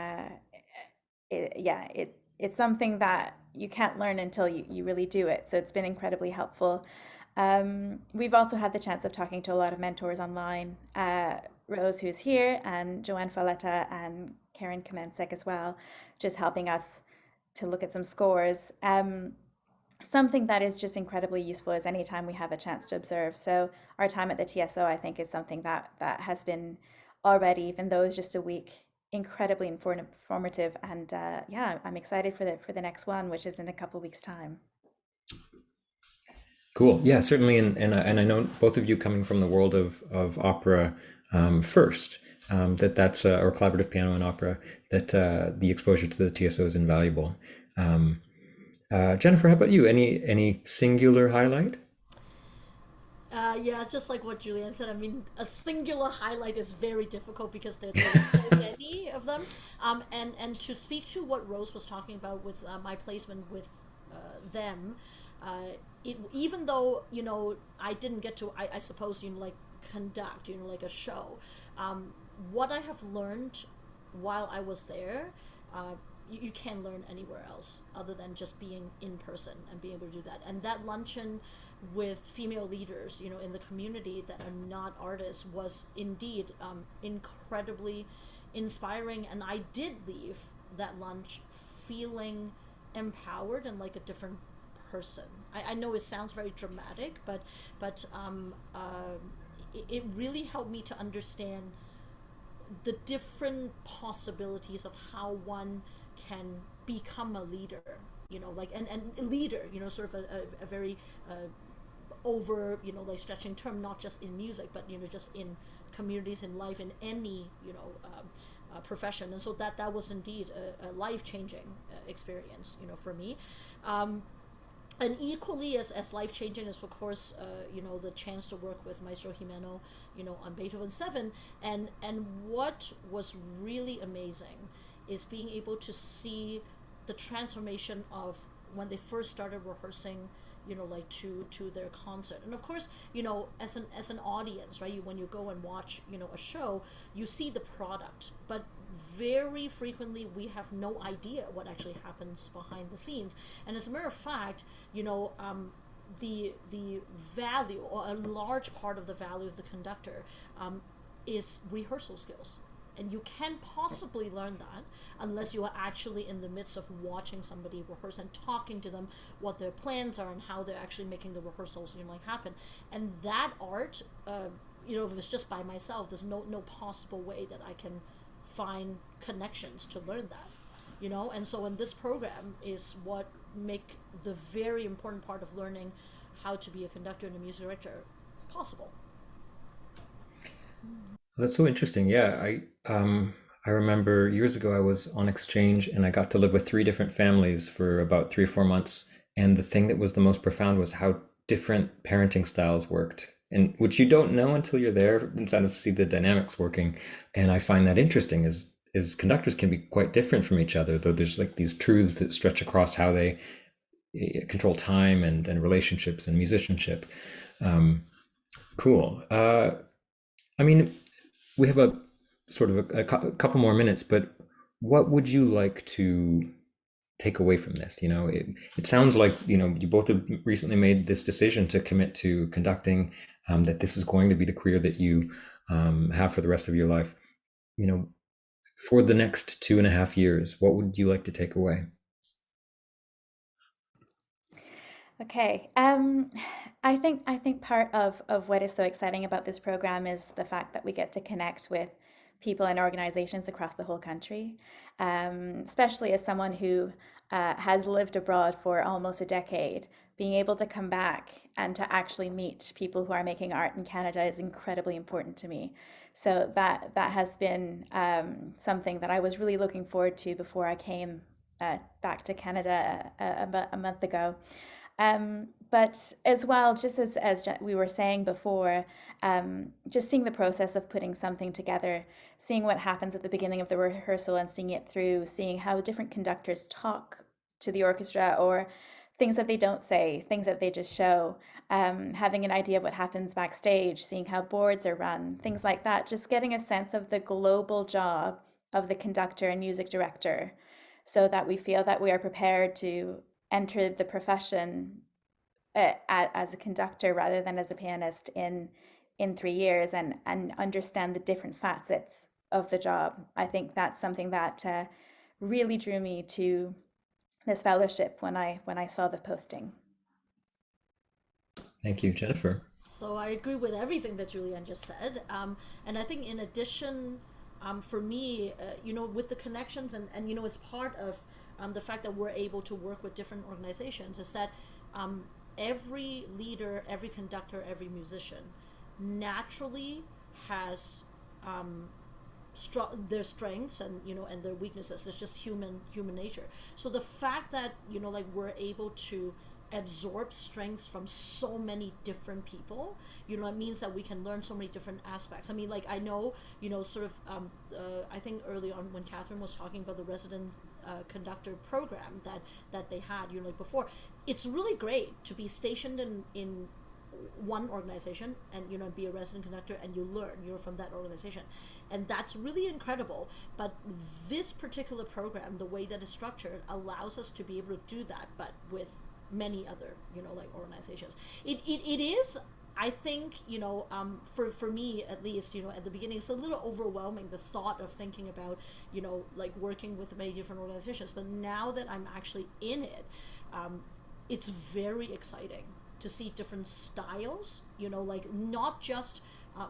it's something that you can't learn until you really do it. So it's been incredibly helpful. We've also had the chance of talking to a lot of mentors online, Rose, who's here, and Joanne Falletta and Karen Kamensek as well, just helping us to look at some scores. Something that is just incredibly useful is anytime we have a chance to observe. So our time at the TSO, I think, is something that has been already, even though it's just a week, incredibly informative, and I'm excited for the next one, which is in a couple weeks' time.
Cool. Yeah, certainly, and I know both of you coming from the world of opera first, that's or collaborative piano and opera, that the exposure to the TSO is invaluable. Jennifer, how about you? Any singular highlight?
Yeah, just like what Julianne said. I mean, a singular highlight is very difficult because there are so many of them. And to speak to what Rose was talking about with my placement with them, even though I didn't get to, I suppose conduct like a show. What I have learned while I was there, you can't learn anywhere else other than just being in person and being able to do that. And that luncheon with female leaders, in the community that are not artists was indeed incredibly inspiring. And I did leave that lunch feeling empowered and like a different person. I know it sounds very dramatic, but it really helped me to understand the different possibilities of how one can become a leader, and leader, sort of a very over, stretching term, not just in music, but, just in communities, in life, in any, profession. And so that was indeed a life-changing experience, for me. And equally as life-changing is, of course, the chance to work with Maestro Jimeno, on Beethoven 7. And what was really amazing is being able to see the transformation of when they first started rehearsing, to their concert. And of course, as an audience, right, when you go and watch, a show, you see the product, but very frequently we have no idea what actually happens behind the scenes. And as a matter of fact, the value, or a large part of the value of the conductor, is rehearsal skills. And you can't possibly learn that unless you are actually in the midst of watching somebody rehearse and talking to them what their plans are and how they're actually making the rehearsals, happen. And that art, if it's just by myself, there's no possible way that I can find connections to learn that. And so in this program is what make the very important part of learning how to be a conductor and a music director possible.
That's so interesting. Yeah, I remember years ago I was on exchange and I got to live with 3 different families for about 3 or 4 months. And the thing that was the most profound was how different parenting styles worked, and which you don't know until you're there and kind of see the dynamics working. And I find that interesting is conductors can be quite different from each other, though there's like these truths that stretch across how they control time and relationships and musicianship. Cool. I mean, we have a sort of a couple more minutes, but what would you like to take away from this? It sounds like, you both have recently made this decision to commit to conducting, that this is going to be the career that you have for the rest of your life. For the next 2.5 years, what would you like to take away?
Okay. I think part of what is so exciting about this program is the fact that we get to connect with people and organizations across the whole country, especially as someone who has lived abroad for almost a decade. Being able to come back and to actually meet people who are making art in Canada is incredibly important to me. So that has been something that I was really looking forward to before I came back to Canada about a month ago. But as well, just as we were saying before, just seeing the process of putting something together, seeing what happens at the beginning of the rehearsal and seeing it through, seeing how different conductors talk to the orchestra or things that they don't say, things that they just show, having an idea of what happens backstage, seeing how boards are run, things like that, just getting a sense of the global job of the conductor and music director so that we feel that we are prepared to enter the profession as a conductor rather than as a pianist in 3 years and understand the different facets of the job. I think that's something that really drew me to this fellowship when I saw the posting.
Thank you, Jennifer.
So I agree with everything that Julianne just said. And I think in addition, for me, with the connections and it's part of the fact that we're able to work with different organizations is that every leader, every conductor, every musician naturally has their strengths and and their weaknesses. It's just human nature. So the fact that we're able to absorb strengths from so many different people, it means that we can learn so many different aspects. I mean, like I know, I think early on when Catherine was talking about the resident conductor program that they had, before, it's really great to be stationed in one organization and be a resident conductor and you learn from that organization, and that's really incredible. But this particular program, the way that it's structured, allows us to be able to do that, but with many other organizations. It is, I think, for me at least, at the beginning, it's a little overwhelming, the thought of thinking about, working with many different organizations. But now that I'm actually in it, it's very exciting to see different styles, not just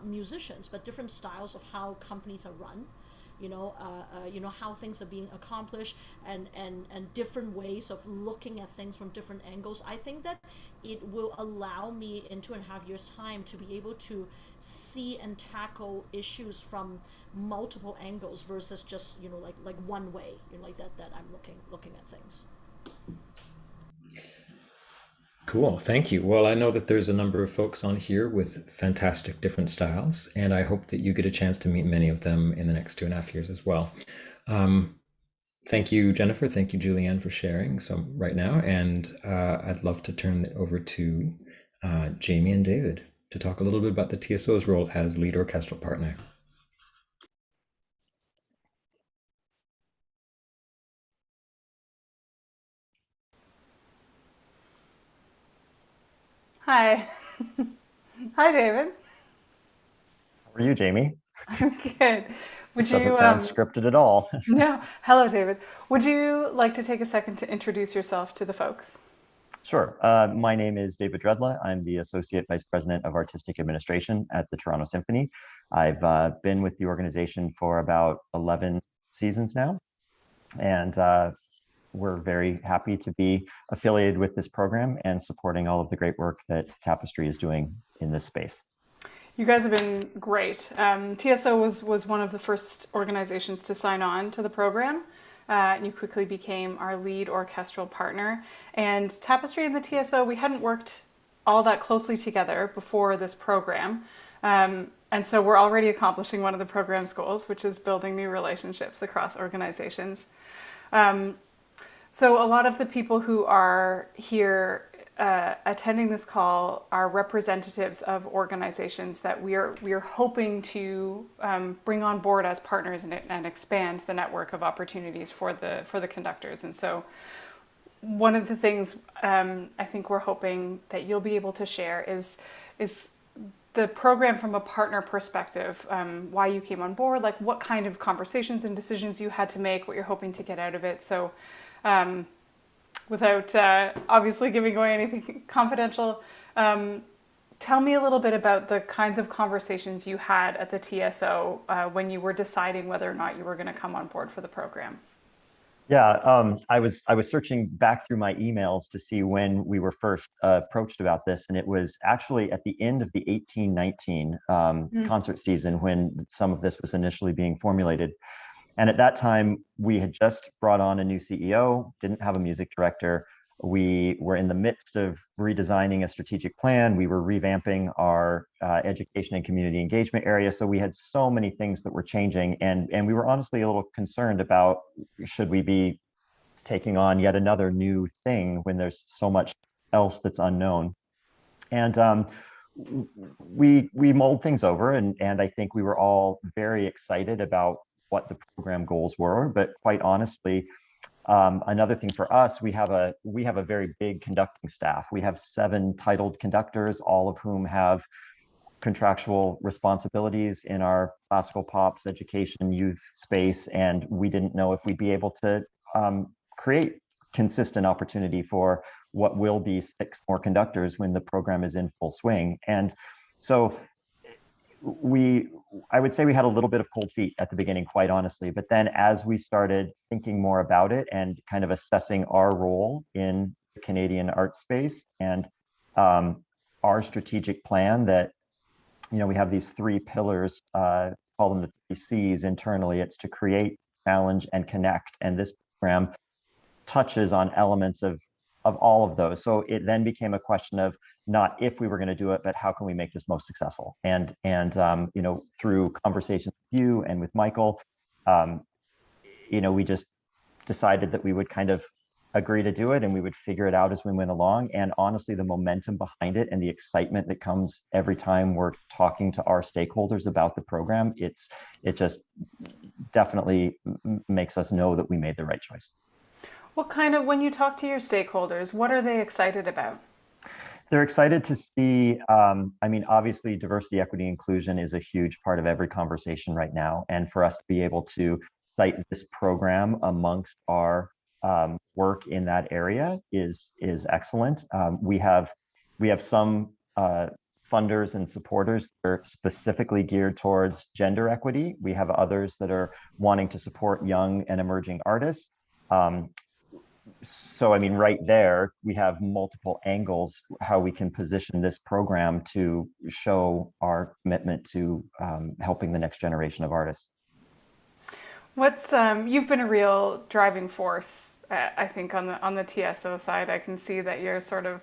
musicians, but different styles of how companies are run, how things are being accomplished, and different ways of looking at things from different angles. I think that it will allow me in 2.5 years' time to be able to see and tackle issues from multiple angles versus just like one way, that I'm looking at things.
Cool, thank you. Well, I know that there's a number of folks on here with fantastic different styles, and I hope that you get a chance to meet many of them in the next 2.5 years as well. Thank you, Jennifer. Thank you, Julianne, for sharing some right now. And I'd love to turn it over to Jaime and David to talk a little bit about the TSO's role as lead orchestral partner.
Hi. Hi, David.
How are you, Jaime?
I'm good. Would
This doesn't
you,
sound scripted at all.
no, hello, David. Would you like to take a second to introduce yourself to the folks?
Sure. My name is David Dredla. I'm the Associate Vice President of Artistic Administration at the Toronto Symphony. I've been with the organization for about 11 seasons now, and we're very happy to be affiliated with this program and supporting all of the great work that Tapestry is doing in this space.
You guys have been great. TSO was one of the first organizations to sign on to the program. You quickly became our lead orchestral partner. And Tapestry and the TSO, we hadn't worked all that closely together before this program. And so we're already accomplishing one of the program's goals, which is building new relationships across organizations. So a lot of the people who are here attending this call are representatives of organizations that we are hoping to bring on board as partners and expand the network of opportunities for the conductors. And so one of the things I think we're hoping that you'll be able to share is the program from a partner perspective, why you came on board, like what kind of conversations and decisions you had to make, what you're hoping to get out of it. So without obviously giving away anything confidential, tell me a little bit about the kinds of conversations you had at the TSO when you were deciding whether or not you were going to come on board for the program.
Yeah, I was searching back through my emails to see when we were first approached about this, and it was actually at the end of the 1819 concert season when some of this was initially being formulated. And at that time, we had just brought on a new CEO, didn't have a music director. We were in the midst of redesigning a strategic plan. We were revamping our education and community engagement area. So we had so many things that were changing. And we were honestly a little concerned about, should we be taking on yet another new thing when there's so much else that's unknown? And we mulled things over, and I think we were all very excited about what the program goals were. But quite honestly, another thing for us, we have a very big conducting staff. We have 7 titled conductors, all of whom have contractual responsibilities in our classical pops, education, youth space, and we didn't know if we'd be able to create consistent opportunity for what will be 6 more conductors when the program is in full swing. And so I would say we had a little bit of cold feet at the beginning, quite honestly. But then as we started thinking more about it and kind of assessing our role in the Canadian art space and our strategic plan, that, you know, we have these 3 pillars, call them the 3 C's internally. It's to create, challenge, and connect. And this program touches on elements of all of those. So it then became a question of not if we were going to do it, but how can we make this most successful? And you know, through conversations with you and with Michael, you know, we just decided that we would kind of agree to do it, and we would figure it out as we went along. And honestly, the momentum behind it and the excitement that comes every time we're talking to our stakeholders about the program, it just definitely makes us know that we made the right choice.
What kind of, when you talk to your stakeholders, what are they excited about?
They're excited to see, I mean, obviously diversity, equity, inclusion is a huge part of every conversation right now. And for us to be able to cite this program amongst our work in that area is excellent. We have some funders and supporters that are specifically geared towards gender equity. We have others that are wanting to support young and emerging artists. So, I mean, right there, we have multiple angles how we can position this program to show our commitment to helping the next generation of artists.
What's you've been a real driving force, I think, on the TSO side. I can see that you're sort of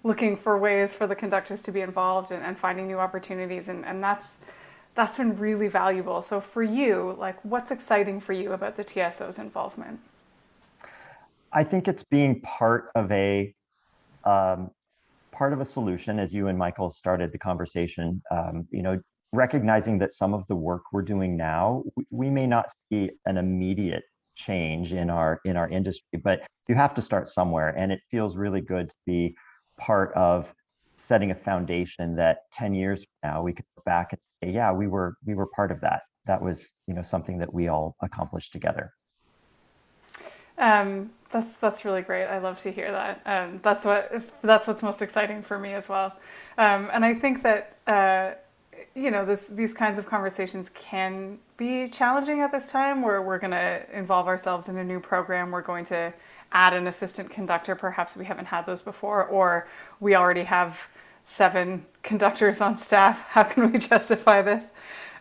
looking for ways for the conductors to be involved and finding new opportunities, and that's been really valuable. So for you, like, what's exciting for you about the TSO's involvement?
I think it's being part of a solution, as you and Michael started the conversation. You know, recognizing that some of the work we're doing now, we may not see an immediate change in our industry, but you have to start somewhere, and it feels really good to be part of setting a foundation that 10 years from now we could go back and say, yeah, we were part of that. that was, something that we all accomplished together.
That's really great. I love to hear that. That's what's most exciting for me as well. And I think that these kinds of conversations can be challenging at this time, where we're going to involve ourselves in a new program. We're going to add an assistant conductor. Perhaps we haven't had those before, or we already have 7 conductors on staff. How can we justify this?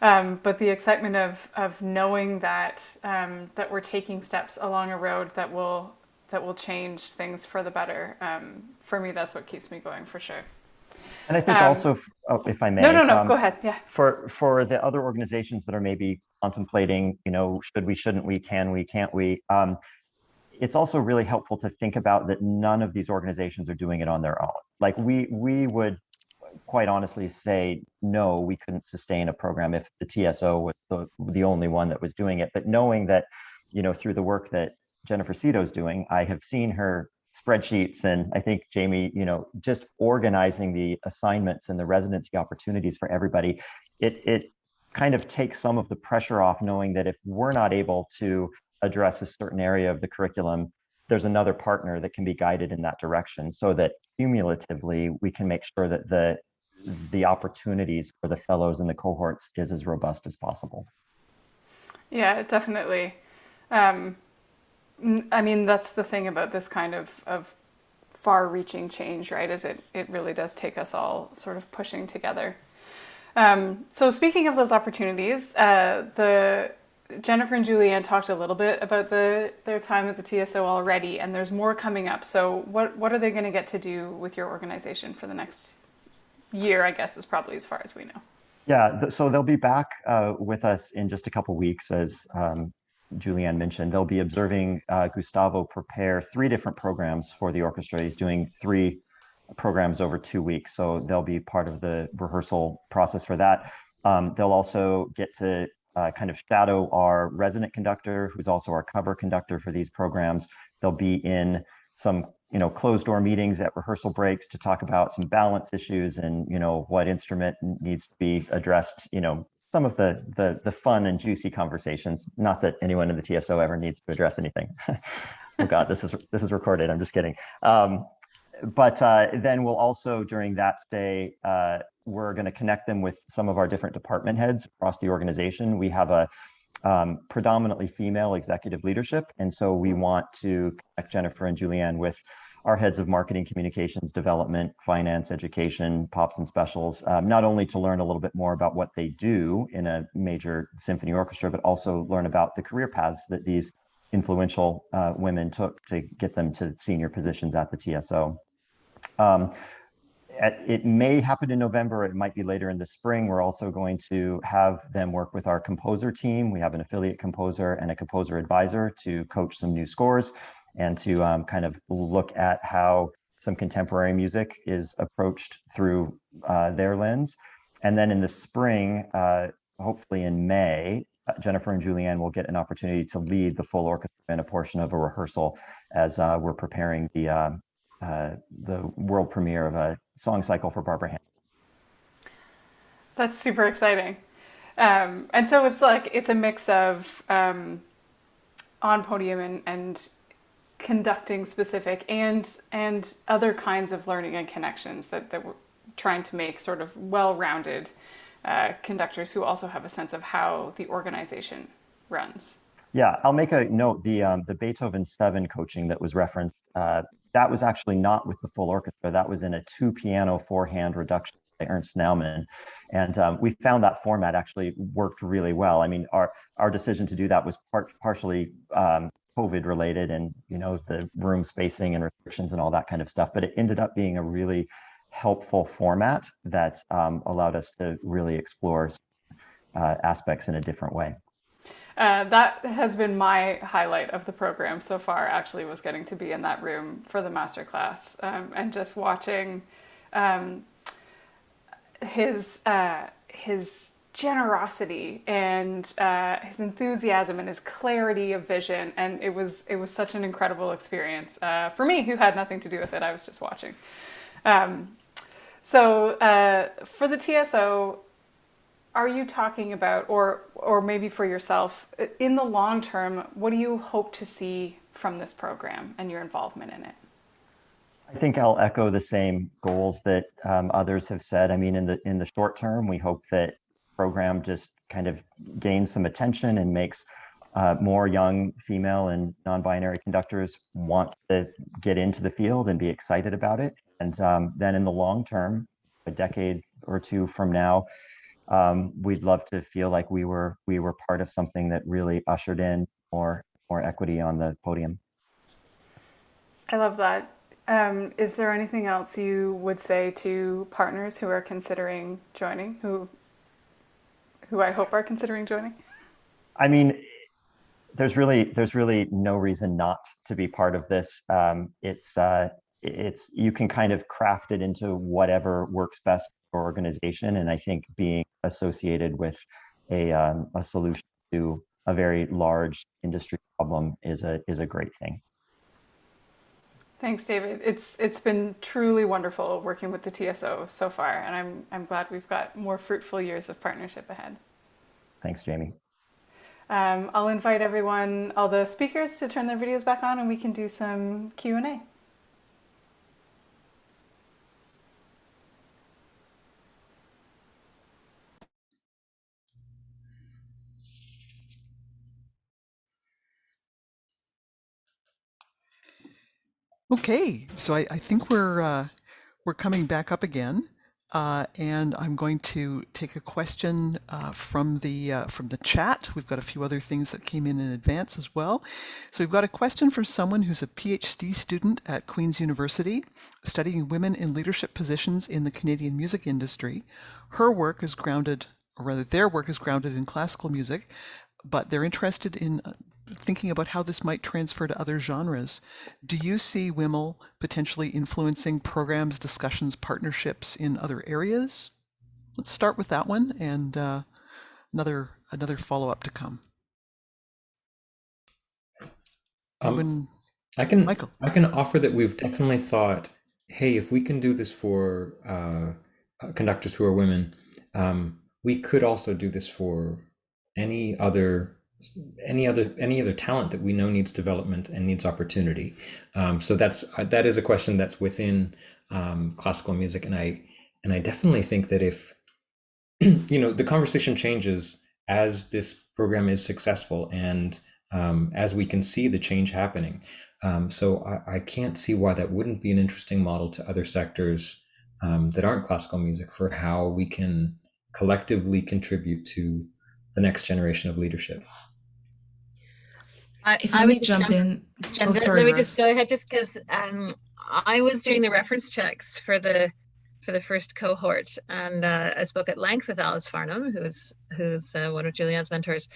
But the excitement of knowing that that we're taking steps along a road that will change things for the better. For me, that's what keeps me going, for sure.
And I think also, if I may,
no, go ahead. Yeah.
For the other organizations that are maybe contemplating, should we, shouldn't we, can we, can't we? It's also really helpful to think about that none of these organizations are doing it on their own. Like we would quite honestly say, no, we couldn't sustain a program if the TSO was the only one that was doing it. But knowing that, through the work that Jennifer Cito's doing, I have seen her spreadsheets, and I think Jaime, just organizing the assignments and the residency opportunities for everybody, it kind of takes some of the pressure off, knowing that if we're not able to address a certain area of the curriculum, there's another partner that can be guided in that direction, so that cumulatively we can make sure that the opportunities for the fellows and the cohorts is as robust as possible.
Yeah, definitely. I mean, that's the thing about this kind of far-reaching change, right? Is it really does take us all sort of pushing together. So speaking of those opportunities, Jennifer and Julianne talked a little bit about their time at the TSO already, and there's more coming up. So what are they going to get to do with your organization for the next year, I guess, is probably as far as we know.
Yeah, so they'll be back with us in just a couple weeks, as Julianne mentioned. They'll be observing Gustavo prepare 3 different programs for the orchestra. He's doing 3 programs over 2 weeks, so they'll be part of the rehearsal process for that. They'll also get to kind of shadow our resident conductor, who's also our cover conductor for these programs. They'll be in some closed door meetings at rehearsal breaks to talk about some balance issues and what instrument needs to be addressed, some of the fun and juicy conversations. Not that anyone in the TSO ever needs to address anything. Oh God, this is recorded. I'm just kidding. But then we'll also, during that stay, we're going to connect them with some of our different department heads across the organization. We have a predominantly female executive leadership, and so we want to connect Jennifer and Julianne with our heads of marketing, communications, development, finance, education, pops and specials, not only to learn a little bit more about what they do in a major symphony orchestra, but also learn about the career paths that these influential women took to get them to senior positions at the TSO. It may happen in November, it might be later in the spring. We're also going to have them work with our composer team. We have an affiliate composer and a composer advisor to coach some new scores and to kind of look at how some contemporary music is approached through their lens. And then in the spring, hopefully in May, Jennifer and Julianne will get an opportunity to lead the full orchestra in a portion of a rehearsal as we're preparing the world premiere of a song cycle for Barbara Hand.
That's super exciting. And so it's a mix of on podium and conducting specific and other kinds of learning and connections that we're trying to make sort of well-rounded conductors who also have a sense of how the organization runs.
Yeah, I'll make a note. The Beethoven 7 coaching that was referenced, that was actually not with the full orchestra. That was in a 2-piano, 4-hand reduction by Ernst Naumann. And we found that format actually worked really well. I mean, our decision to do that was partially COVID related and, the room spacing and restrictions and all that kind of stuff. But it ended up being a really helpful format that allowed us to really explore aspects in a different way.
That has been my highlight of the program so far, actually, was getting to be in that room for the masterclass and just watching his generosity and his enthusiasm and his clarity of vision. And it was such an incredible experience for me, who had nothing to do with it. I was just watching. So for the TSO, are you talking about, or maybe for yourself, in the long term, what do you hope to see from this program and your involvement in it?
I think I'll echo the same goals that others have said. I mean, in the short term, we hope that program just kind of gains some attention and makes more young female and non-binary conductors want to get into the field and be excited about it. And then in the long term, a decade or two from now, we'd love to feel like we were part of something that really ushered in more equity on the podium.
I love that. Is there anything else you would say to partners who are considering joining, who I hope are considering joining?
I mean, there's really no reason not to be part of this. It's you can kind of craft it into whatever works best for organization, and I think being associated with a solution to a very large industry problem is a great thing.
Thanks, David. It's been truly wonderful working with the TSO so far, and I'm glad we've got more fruitful years of partnership ahead.
Thanks, Jamie.
I'll invite everyone, all the speakers, to turn their videos back on, and we can do some Q&A.
Okay, so I think we're coming back up again, and I'm going to take a question from the chat. We've got a few other things that came in advance as well. So we've got a question from someone who's a PhD student at Queen's University, studying women in leadership positions in the Canadian music industry. Her work is grounded, or rather their work is grounded in classical music, but they're interested in thinking about how this might transfer to other genres. Do you see Wimmel potentially influencing programs, discussions, partnerships in other areas? Let's start with that one, and another follow-up to come.
I can offer that we've definitely thought, hey, if we can do this for conductors who are women, we could also do this for any other talent that we know needs development and needs opportunity. So that is a question that's within classical music, and I definitely think that if the conversation changes as this program is successful and as we can see the change happening. So I can't see why that wouldn't be an interesting model to other sectors that aren't classical music for how we can collectively contribute to the next generation of leadership.
I would jump in.
Oh, sorry, let me just go ahead, just because I was doing the reference checks for the first cohort, and I spoke at length with Alice Farnham, who's one of Julianne's mentors,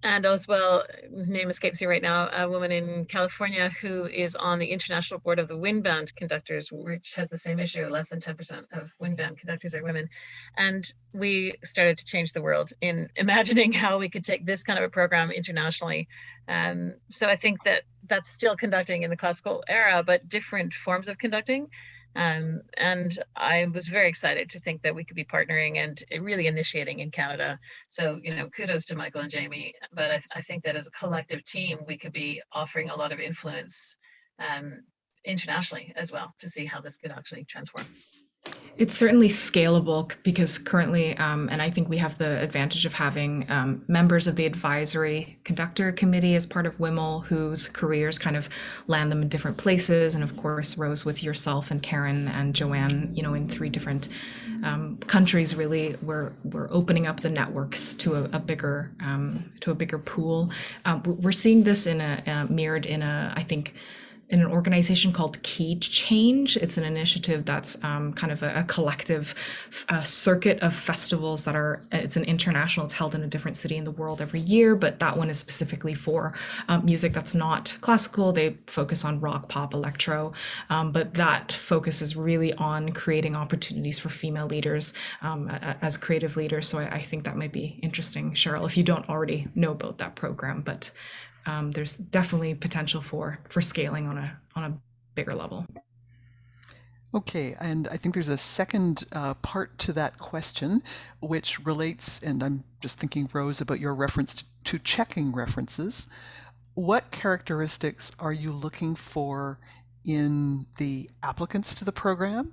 and as well, name escapes me right now, a woman in California who is on the international board of the wind band conductors, which has the same issue. Less than 10% of wind band conductors are women. And we started to change the world in imagining how we could take this kind of a program internationally. So I think that that's still conducting in the classical era, but different forms of conducting. And I was very excited to think that we could be partnering and really initiating in Canada. So, kudos to Michael and Jaime, but I think that as a collective team, we could be offering a lot of influence internationally as well to see how this could actually transform.
It's certainly scalable because currently, and I think we have the advantage of having members of the advisory conductor committee as part of Wimmel, whose careers kind of land them in different places. And of course, Rose, with yourself and Karen and Joanne, in 3 different countries, really, we're opening up the networks to a bigger pool. We're seeing this mirrored in an organization called Key Change. It's an initiative that's kind of a collective circuit of festivals it's an international, it's held in a different city in the world every year, but that one is specifically for music that's not classical. They focus on rock, pop, electro, but that focus is really on creating opportunities for female leaders as creative leaders. So I think that might be interesting, Cheryl, if you don't already know about that program, but there's definitely potential for scaling on a bigger level.
Okay, and I think there's a second part to that question, which relates, and I'm just thinking, Rose, about your reference to checking references. What characteristics are you looking for in the applicants to the program?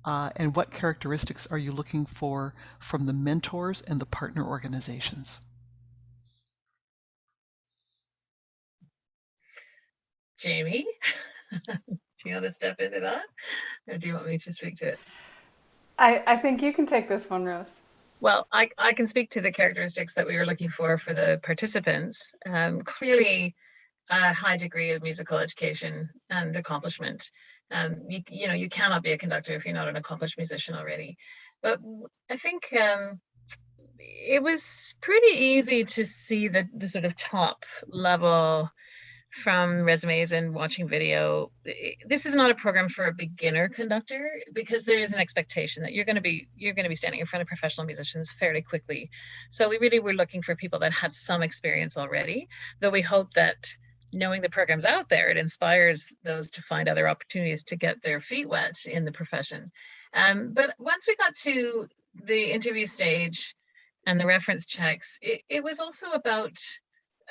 And what characteristics are you looking for from the mentors and the partner organizations?
Jaime, do you want to step into that? Or do you want me to speak to it?
I think you can take this one, Rose.
Well, I can speak to the characteristics that we were looking for the participants. Clearly, a high degree of musical education and accomplishment. You cannot be a conductor if you're not an accomplished musician already. But I think it was pretty easy to see the sort of top level from resumes and watching video. This is not a program for a beginner conductor, because there is an expectation that you're going to be standing in front of professional musicians fairly quickly. So we really were looking for people that had some experience already, though we hope that knowing the program's out there, it inspires those to find other opportunities to get their feet wet in the profession. But once we got to the interview stage and the reference checks, it was also about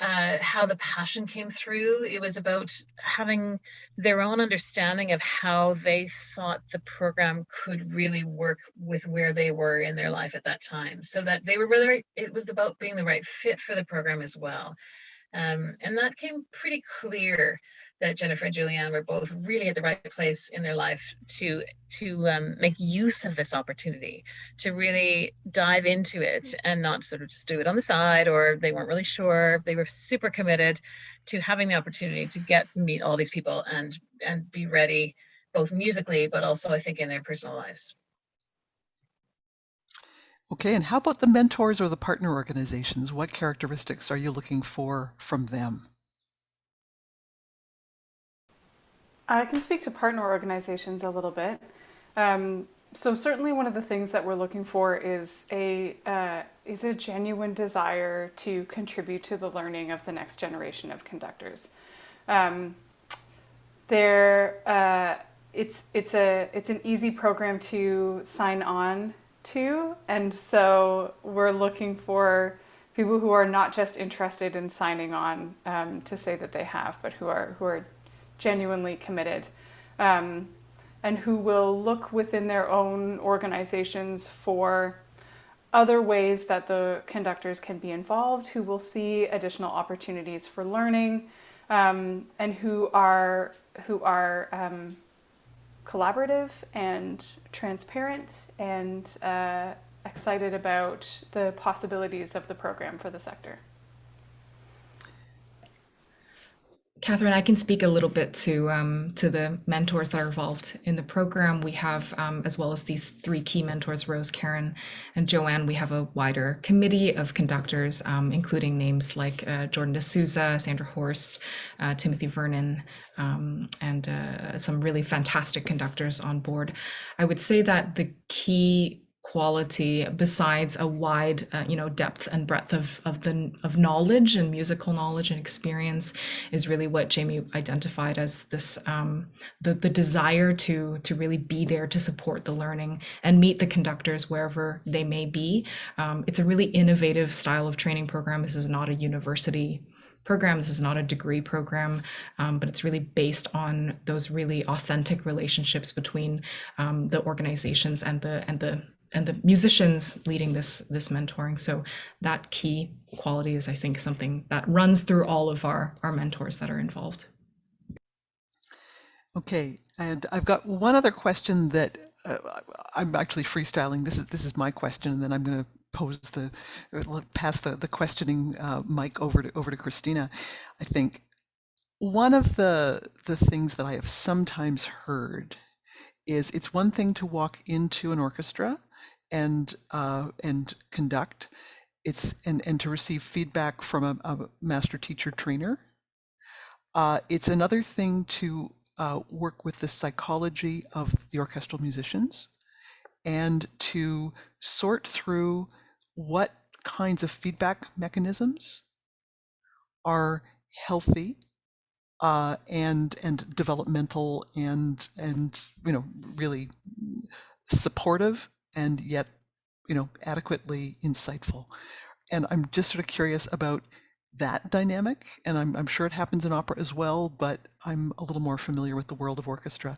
how the passion came through. It was about having their own understanding of how they thought the program could really work with where they were in their life at that time, so that they were really, it was about being the right fit for the program as well. And that came pretty clear, that Jennifer and Julianne were both really at the right place in their life to make use of this opportunity, to really dive into it and not sort of just do it on the side, or they weren't really sure. They were super committed to having the opportunity to get to meet all these people and be ready, both musically, but also I think in their personal lives.
Okay, and how about the mentors or the partner organizations? What characteristics are you looking for from them?
I can speak to partner organizations a little bit. So certainly one of the things that we're looking for is a genuine desire to contribute to the learning of the next generation of conductors. It's an easy program to sign on to, and so we're looking for people who are not just interested in signing on to say that they have, but who are genuinely committed, and who will look within their own organizations for other ways that the conductors can be involved, who will see additional opportunities for learning, and who are collaborative and transparent and excited about the possibilities of the program for the sector.
Catherine, I can speak a little bit to the mentors that are involved in the program. We have, as well as these three key mentors, Rose, Karen, and Joanne, we have a wider committee of conductors, including names like Jordan D'Souza, Sandra Horst, Timothy Vernon, and some really fantastic conductors on board. I would say that the key quality, besides a wide depth and breadth of knowledge and musical knowledge and experience, is really what Jaime identified as this the desire to really be there to support the learning and meet the conductors wherever they may be. It's a really innovative style of training program. This is not a university program. This is not a degree program, but it's really based on those really authentic relationships between the organizations and the musicians leading this mentoring. So that key quality is, I think, something that runs through all of our mentors that are involved.
Okay, and I've got one other question that I'm actually freestyling. This is my question, and then I'm going to pass the questioning mic over to Christina. I think one of the things that I have sometimes heard is it's one thing to walk into an orchestra and conduct. It's and to receive feedback from a master teacher trainer. It's another thing to work with the psychology of the orchestral musicians and to sort through what kinds of feedback mechanisms are healthy and developmental and really supportive, and yet adequately insightful. And I'm just sort of curious about that dynamic, and I'm sure it happens in opera as well, but I'm a little more familiar with the world of orchestra.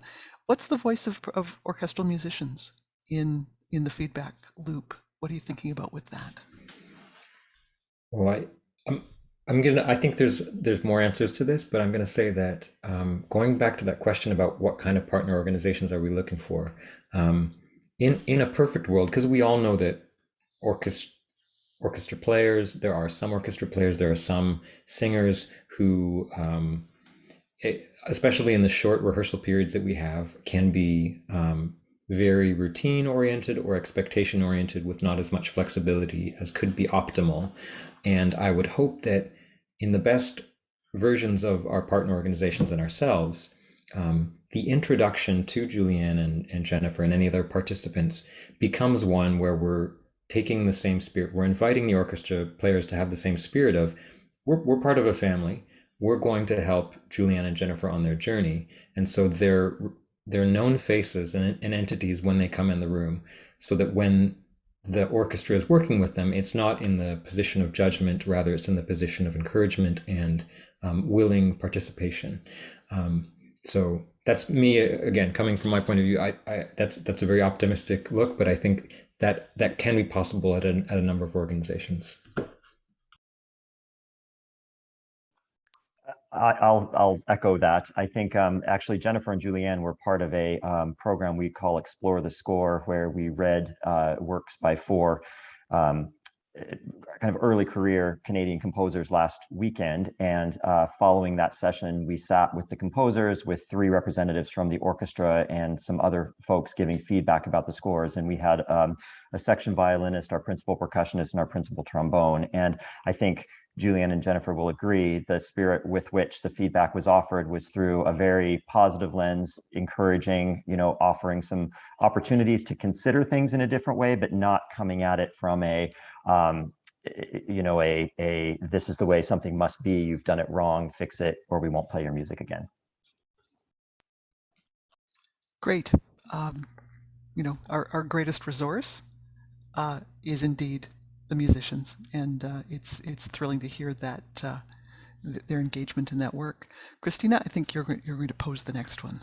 What's the voice of orchestral musicians in the feedback loop? What are you thinking about with that?
Well, I think there's more answers to this, but I'm gonna say that going back to that question about what kind of partner organizations are we looking for, in a perfect world, because we all know that orchestra players, there are some orchestra players, there are some singers who, especially in the short rehearsal periods that we have, can be very routine oriented or expectation oriented with not as much flexibility as could be optimal. And I would hope that in the best versions of our partner organizations and ourselves, the introduction to Julianne and Jennifer and any other participants becomes one where we're taking the same spirit. We're inviting the orchestra players to have the same spirit of, we're part of a family. We're going to help Julianne and Jennifer on their journey. And so they're known faces and entities when they come in the room, so that when the orchestra is working with them, it's not in the position of judgment, rather it's in the position of encouragement and willing participation. So that's me, again, coming from my point of view. That's a very optimistic look, but I think that can be possible at a number of organizations.
I'll echo that. I think actually Jennifer and Julianne were part of a program we call Explore the Score, where we read works by four kind of early career Canadian composers last weekend. And following that session, we sat with the composers, with three representatives from the orchestra and some other folks giving feedback about the scores. And we had a section violinist, our principal percussionist, and our principal trombone. And I think Julianne and Jennifer will agree, the spirit with which the feedback was offered was through a very positive lens, encouraging, offering some opportunities to consider things in a different way, but not coming at it from a this is the way something must be, you've done it wrong, fix it, or we won't play your music again.
Great. Our greatest resource is indeed the musicians, and it's thrilling to hear that their engagement in that work. Christina, I think you're going to pose the next one.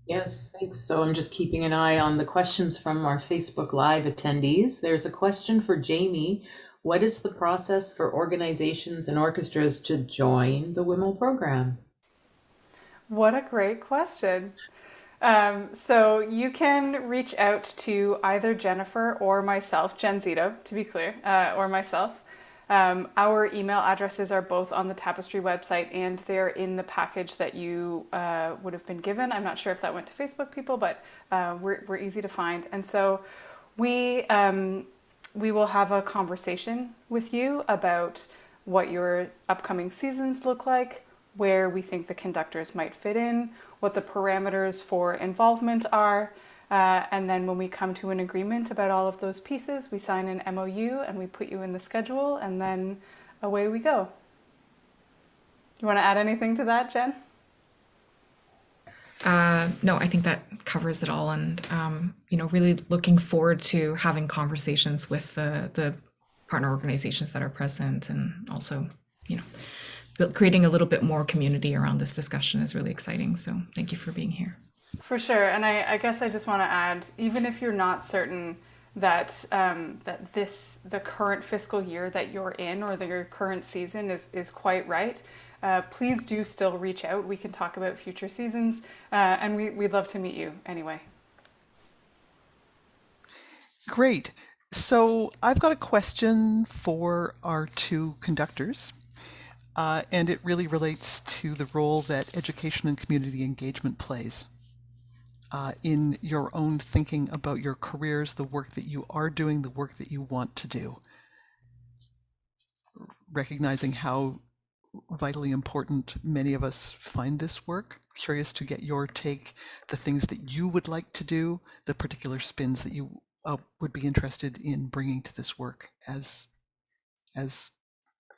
Yes, thanks. So I'm just keeping an eye on the questions from our Facebook Live attendees. There's a question for Jaime. What is the process for organizations and orchestras to join the Wimmel program?
What a great question. So you can reach out to either Jennifer or myself, Jen Zito, to be clear, or myself. Our email addresses are both on the Tapestry website, and they're in the package that you would have been given. I'm not sure if that went to Facebook people, but we're easy to find. And so we will have a conversation with you about what your upcoming seasons look like, where we think the conductors might fit in, what the parameters for involvement are, and then when we come to an agreement about all of those pieces, we sign an MOU and we put you in the schedule, and then away we go. Do you want to add anything to that, Jen?
No, I think that covers it all, and really looking forward to having conversations with the partner organizations that are present, and also, creating a little bit more community around this discussion is really exciting. So thank you for being here.
For sure. And I guess I just want to add, even if you're not certain that the current fiscal year that you're in, or that your current season is quite right, please do still reach out. We can talk about future seasons, and we'd love to meet you anyway.
Great. So I've got a question for our two conductors. And it really relates to the role that education and community engagement plays in your own thinking about your careers, the work that you are doing, the work that you want to do. Recognizing how vitally important many of us find this work. Curious to get your take, the things that you would like to do, the particular spins that you would be interested in bringing to this work as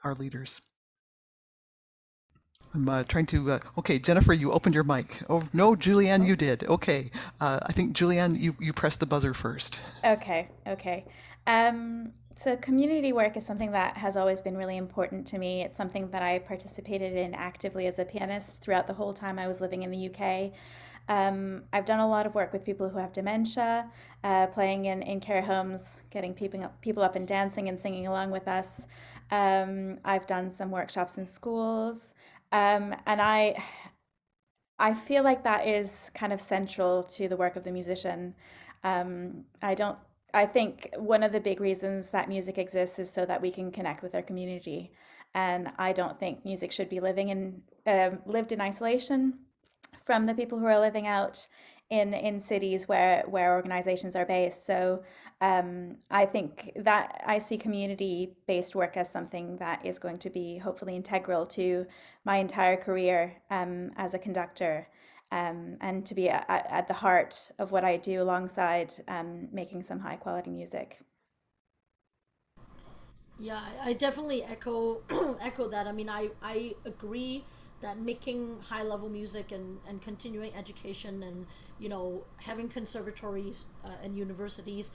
our leaders. I'm trying to, okay, Jennifer, you opened your mic. Oh, no, Julianne, you did. Okay. I think, Julianne, you pressed the buzzer first.
Okay, okay. So community work is something that has always been really important to me. It's something that I participated in actively as a pianist throughout the whole time I was living in the UK. I've done a lot of work with people who have dementia, playing in care homes, getting people up and dancing and singing along with us. I've done some workshops in schools, and I feel like that is kind of central to the work of the musician. I don't. I think one of the big reasons that music exists is so that we can connect with our community, and I don't think music should be lived in isolation from the people who are living out in cities where organizations are based. So I think that I see community based work as something that is going to be hopefully integral to my entire career as a conductor. And to be at the heart of what I do alongside making some high quality music.
Yeah, I definitely echo echo that. I mean, I agree that making high level music and continuing education and having conservatories and universities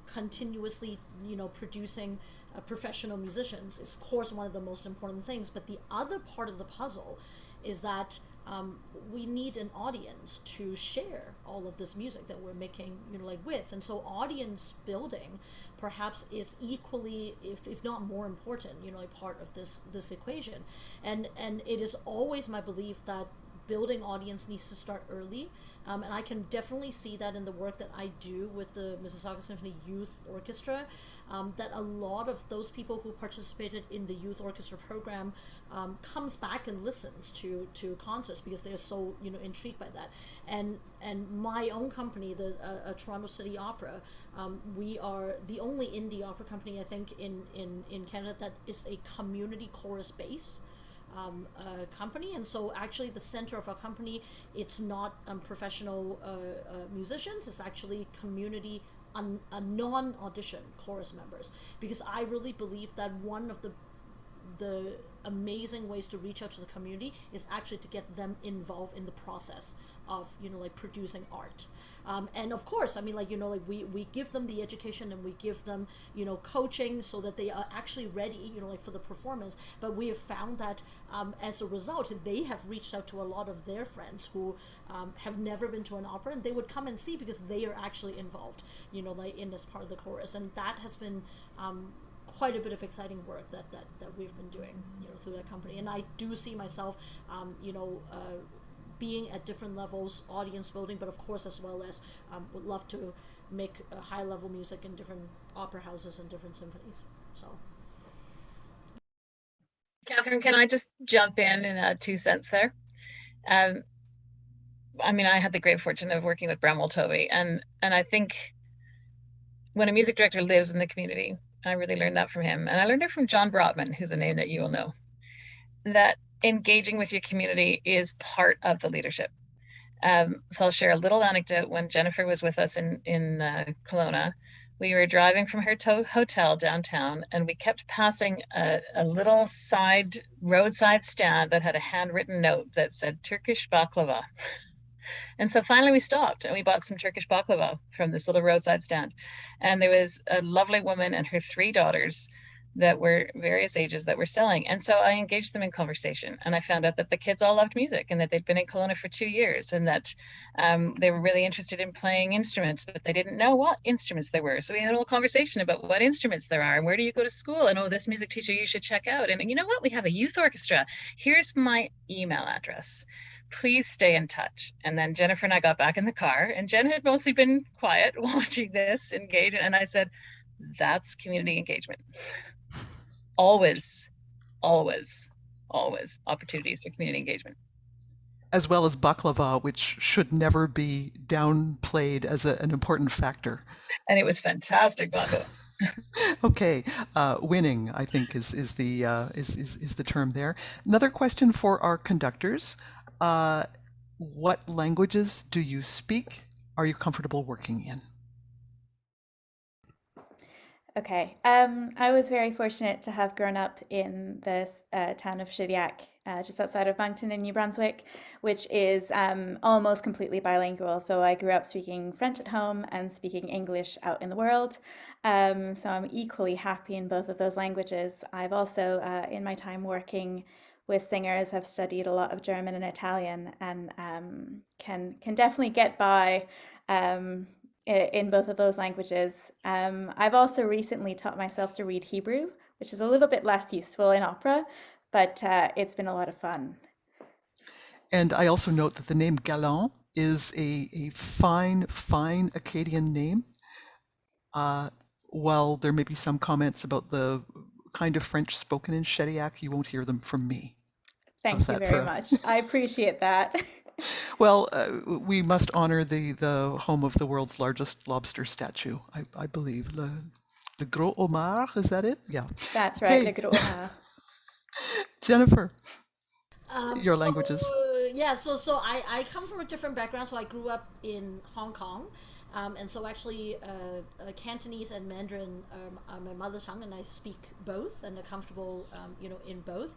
continuously producing professional musicians is of course one of the most important things. But the other part of the puzzle is that we need an audience to share all of this music that we're making, with. And so audience building perhaps is equally, if not more important, a part of this equation. And it is always my belief that building audience needs to start early. And I can definitely see that in the work that I do with the Mississauga Symphony Youth Orchestra, that a lot of those people who participated in the youth orchestra program comes back and listens to concerts because they're so intrigued by that. And my own company, the Toronto City Opera, we are the only indie opera company I think in Canada that is a community chorus base company. And so actually the center of our company, it's not professional musicians, it's actually community non-audition chorus members, because I really believe that one of the amazing ways to reach out to the community is actually to get them involved in the process of producing art. And of course, I mean, we give them the education and we give them coaching so that they are actually ready for the performance. But we have found that as a result, they have reached out to a lot of their friends who have never been to an opera, and they would come and see because they are actually involved in this part of the chorus. And that has been quite a bit of exciting work that we've been doing through that company. And I do see myself being at different levels, audience building, but of course as well as would love to make high level music in different opera houses and different symphonies. So
Catherine, can I just jump in and add 2 cents there? I mean, I had the great fortune of working with Bramwell Tovey, and I think when a music director lives in the community, I really learned that from him. And I learned it from John Brotman, who's a name that you will know, that engaging with your community is part of the leadership. So I'll share a little anecdote. When Jennifer was with us in Kelowna, we were driving from her hotel downtown, and we kept passing a little roadside stand that had a handwritten note that said Turkish baklava. And so finally we stopped and we bought some Turkish baklava from this little roadside stand. And there was a lovely woman and her 3 daughters that were various ages that were selling. And so I engaged them in conversation, and I found out that the kids all loved music and that they'd been in Kelowna for 2 years, and that they were really interested in playing instruments, but they didn't know what instruments there were. So we had a little conversation about what instruments there are and where do you go to school, and oh, this music teacher you should check out. And you know what, we have a youth orchestra. Here's my email address. Please stay in touch. And then Jennifer and I got back in the car, and Jen had mostly been quiet watching this engagement. And I said, that's community engagement. Always, always, always opportunities for community engagement.
As well as baklava, which should never be downplayed as an important factor.
And it was fantastic baklava.
Okay, winning, I think, is the term there. Another question for our conductors. What languages do you speak? Are you comfortable working in?
Okay. I was very fortunate to have grown up in the town of Shediac, just outside of Moncton in New Brunswick, which is almost completely bilingual. So I grew up speaking French at home and speaking English out in the world. So I'm equally happy in both of those languages. I've also, in my time working with singers, have studied a lot of German and Italian, and can definitely get by. In both of those languages. I've also recently taught myself to read Hebrew, which is a little bit less useful in opera, but it's been a lot of fun.
And I also note that the name Galant is a fine Acadian name. While there may be some comments about the kind of French spoken in Shediac, you won't hear them from me.
Thank you very much. I appreciate that.
Well, we must honor the home of the world's largest lobster statue, I believe. Le Gros Homard, is that it? Yeah.
That's right, Le Gros Homard.
Jennifer, your languages.
Yeah, so I come from a different background. So I grew up in Hong Kong. And so actually Cantonese and Mandarin are my mother tongue, and I speak both and are comfortable, in both.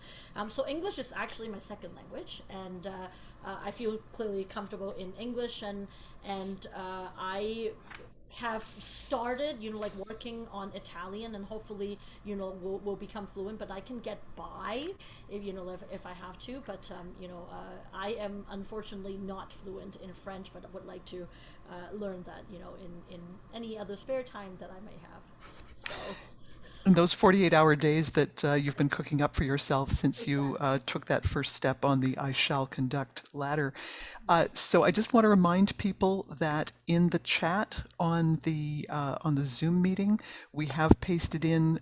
So English is actually my second language, and I feel clearly comfortable in English, and I have started, working on Italian, and hopefully, will become fluent. But I can get by if I have to. But I am unfortunately not fluent in French, but I would like to learn that in any other spare time that I may have. So.
And those 48-hour days that you've been cooking up for yourself since you took that first step on the I shall conduct ladder. So I just want to remind people that in the chat on the Zoom meeting, we have pasted in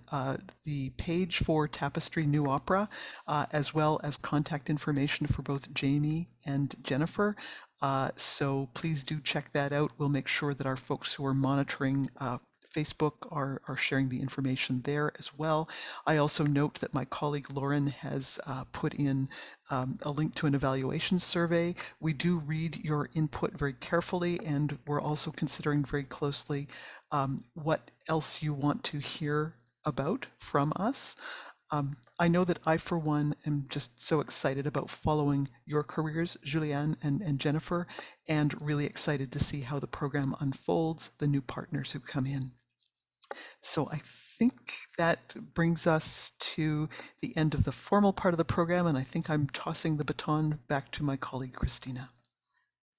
the page for Tapestry New Opera, as well as contact information for both Jaime and Jennifer. So please do check that out. We'll make sure that our folks who are monitoring Facebook are sharing the information there as well. I also note that my colleague Lauren has put in a link to an evaluation survey. We do read your input very carefully, and we're also considering very closely what else you want to hear about from us. I know that I, for one, am just so excited about following your careers, Julianne and Jennifer, and really excited to see how the program unfolds, the new partners who come in. So I think that brings us to the end of the formal part of the program, and I think I'm tossing the baton back to my colleague, Christina.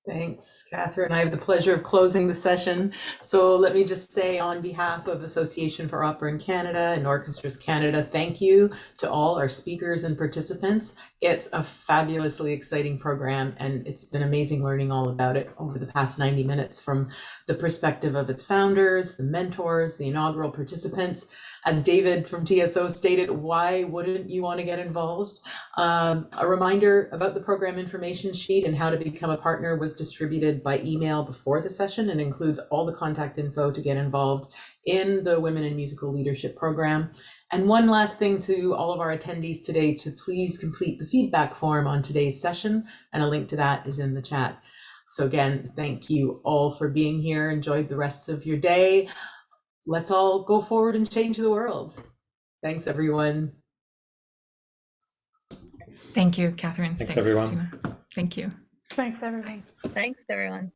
Thanks, Catherine. I have the pleasure of closing the session. So let me just say, on behalf of Association for Opera in Canada and Orchestras Canada, thank you to all our speakers and participants. It's a fabulously exciting program, and it's been amazing learning all about it over the past 90 minutes from the perspective of its founders, the mentors, the inaugural participants. As David from TSO stated, why wouldn't you want to get involved? A reminder about the program information sheet and how to become a partner was distributed by email before the session and includes all the contact info to get involved in the Women in Musical Leadership program. And one last thing to all of our attendees today, to please complete the feedback form on today's session, and a link to that is in the chat. So again, thank you all for being here. Enjoy the rest of your day. Let's all go forward and change the world. Thanks, everyone.
Thank you, Catherine.
Thanks everyone.
Christina. Thank you.
Thanks, everyone.
Thanks, everyone.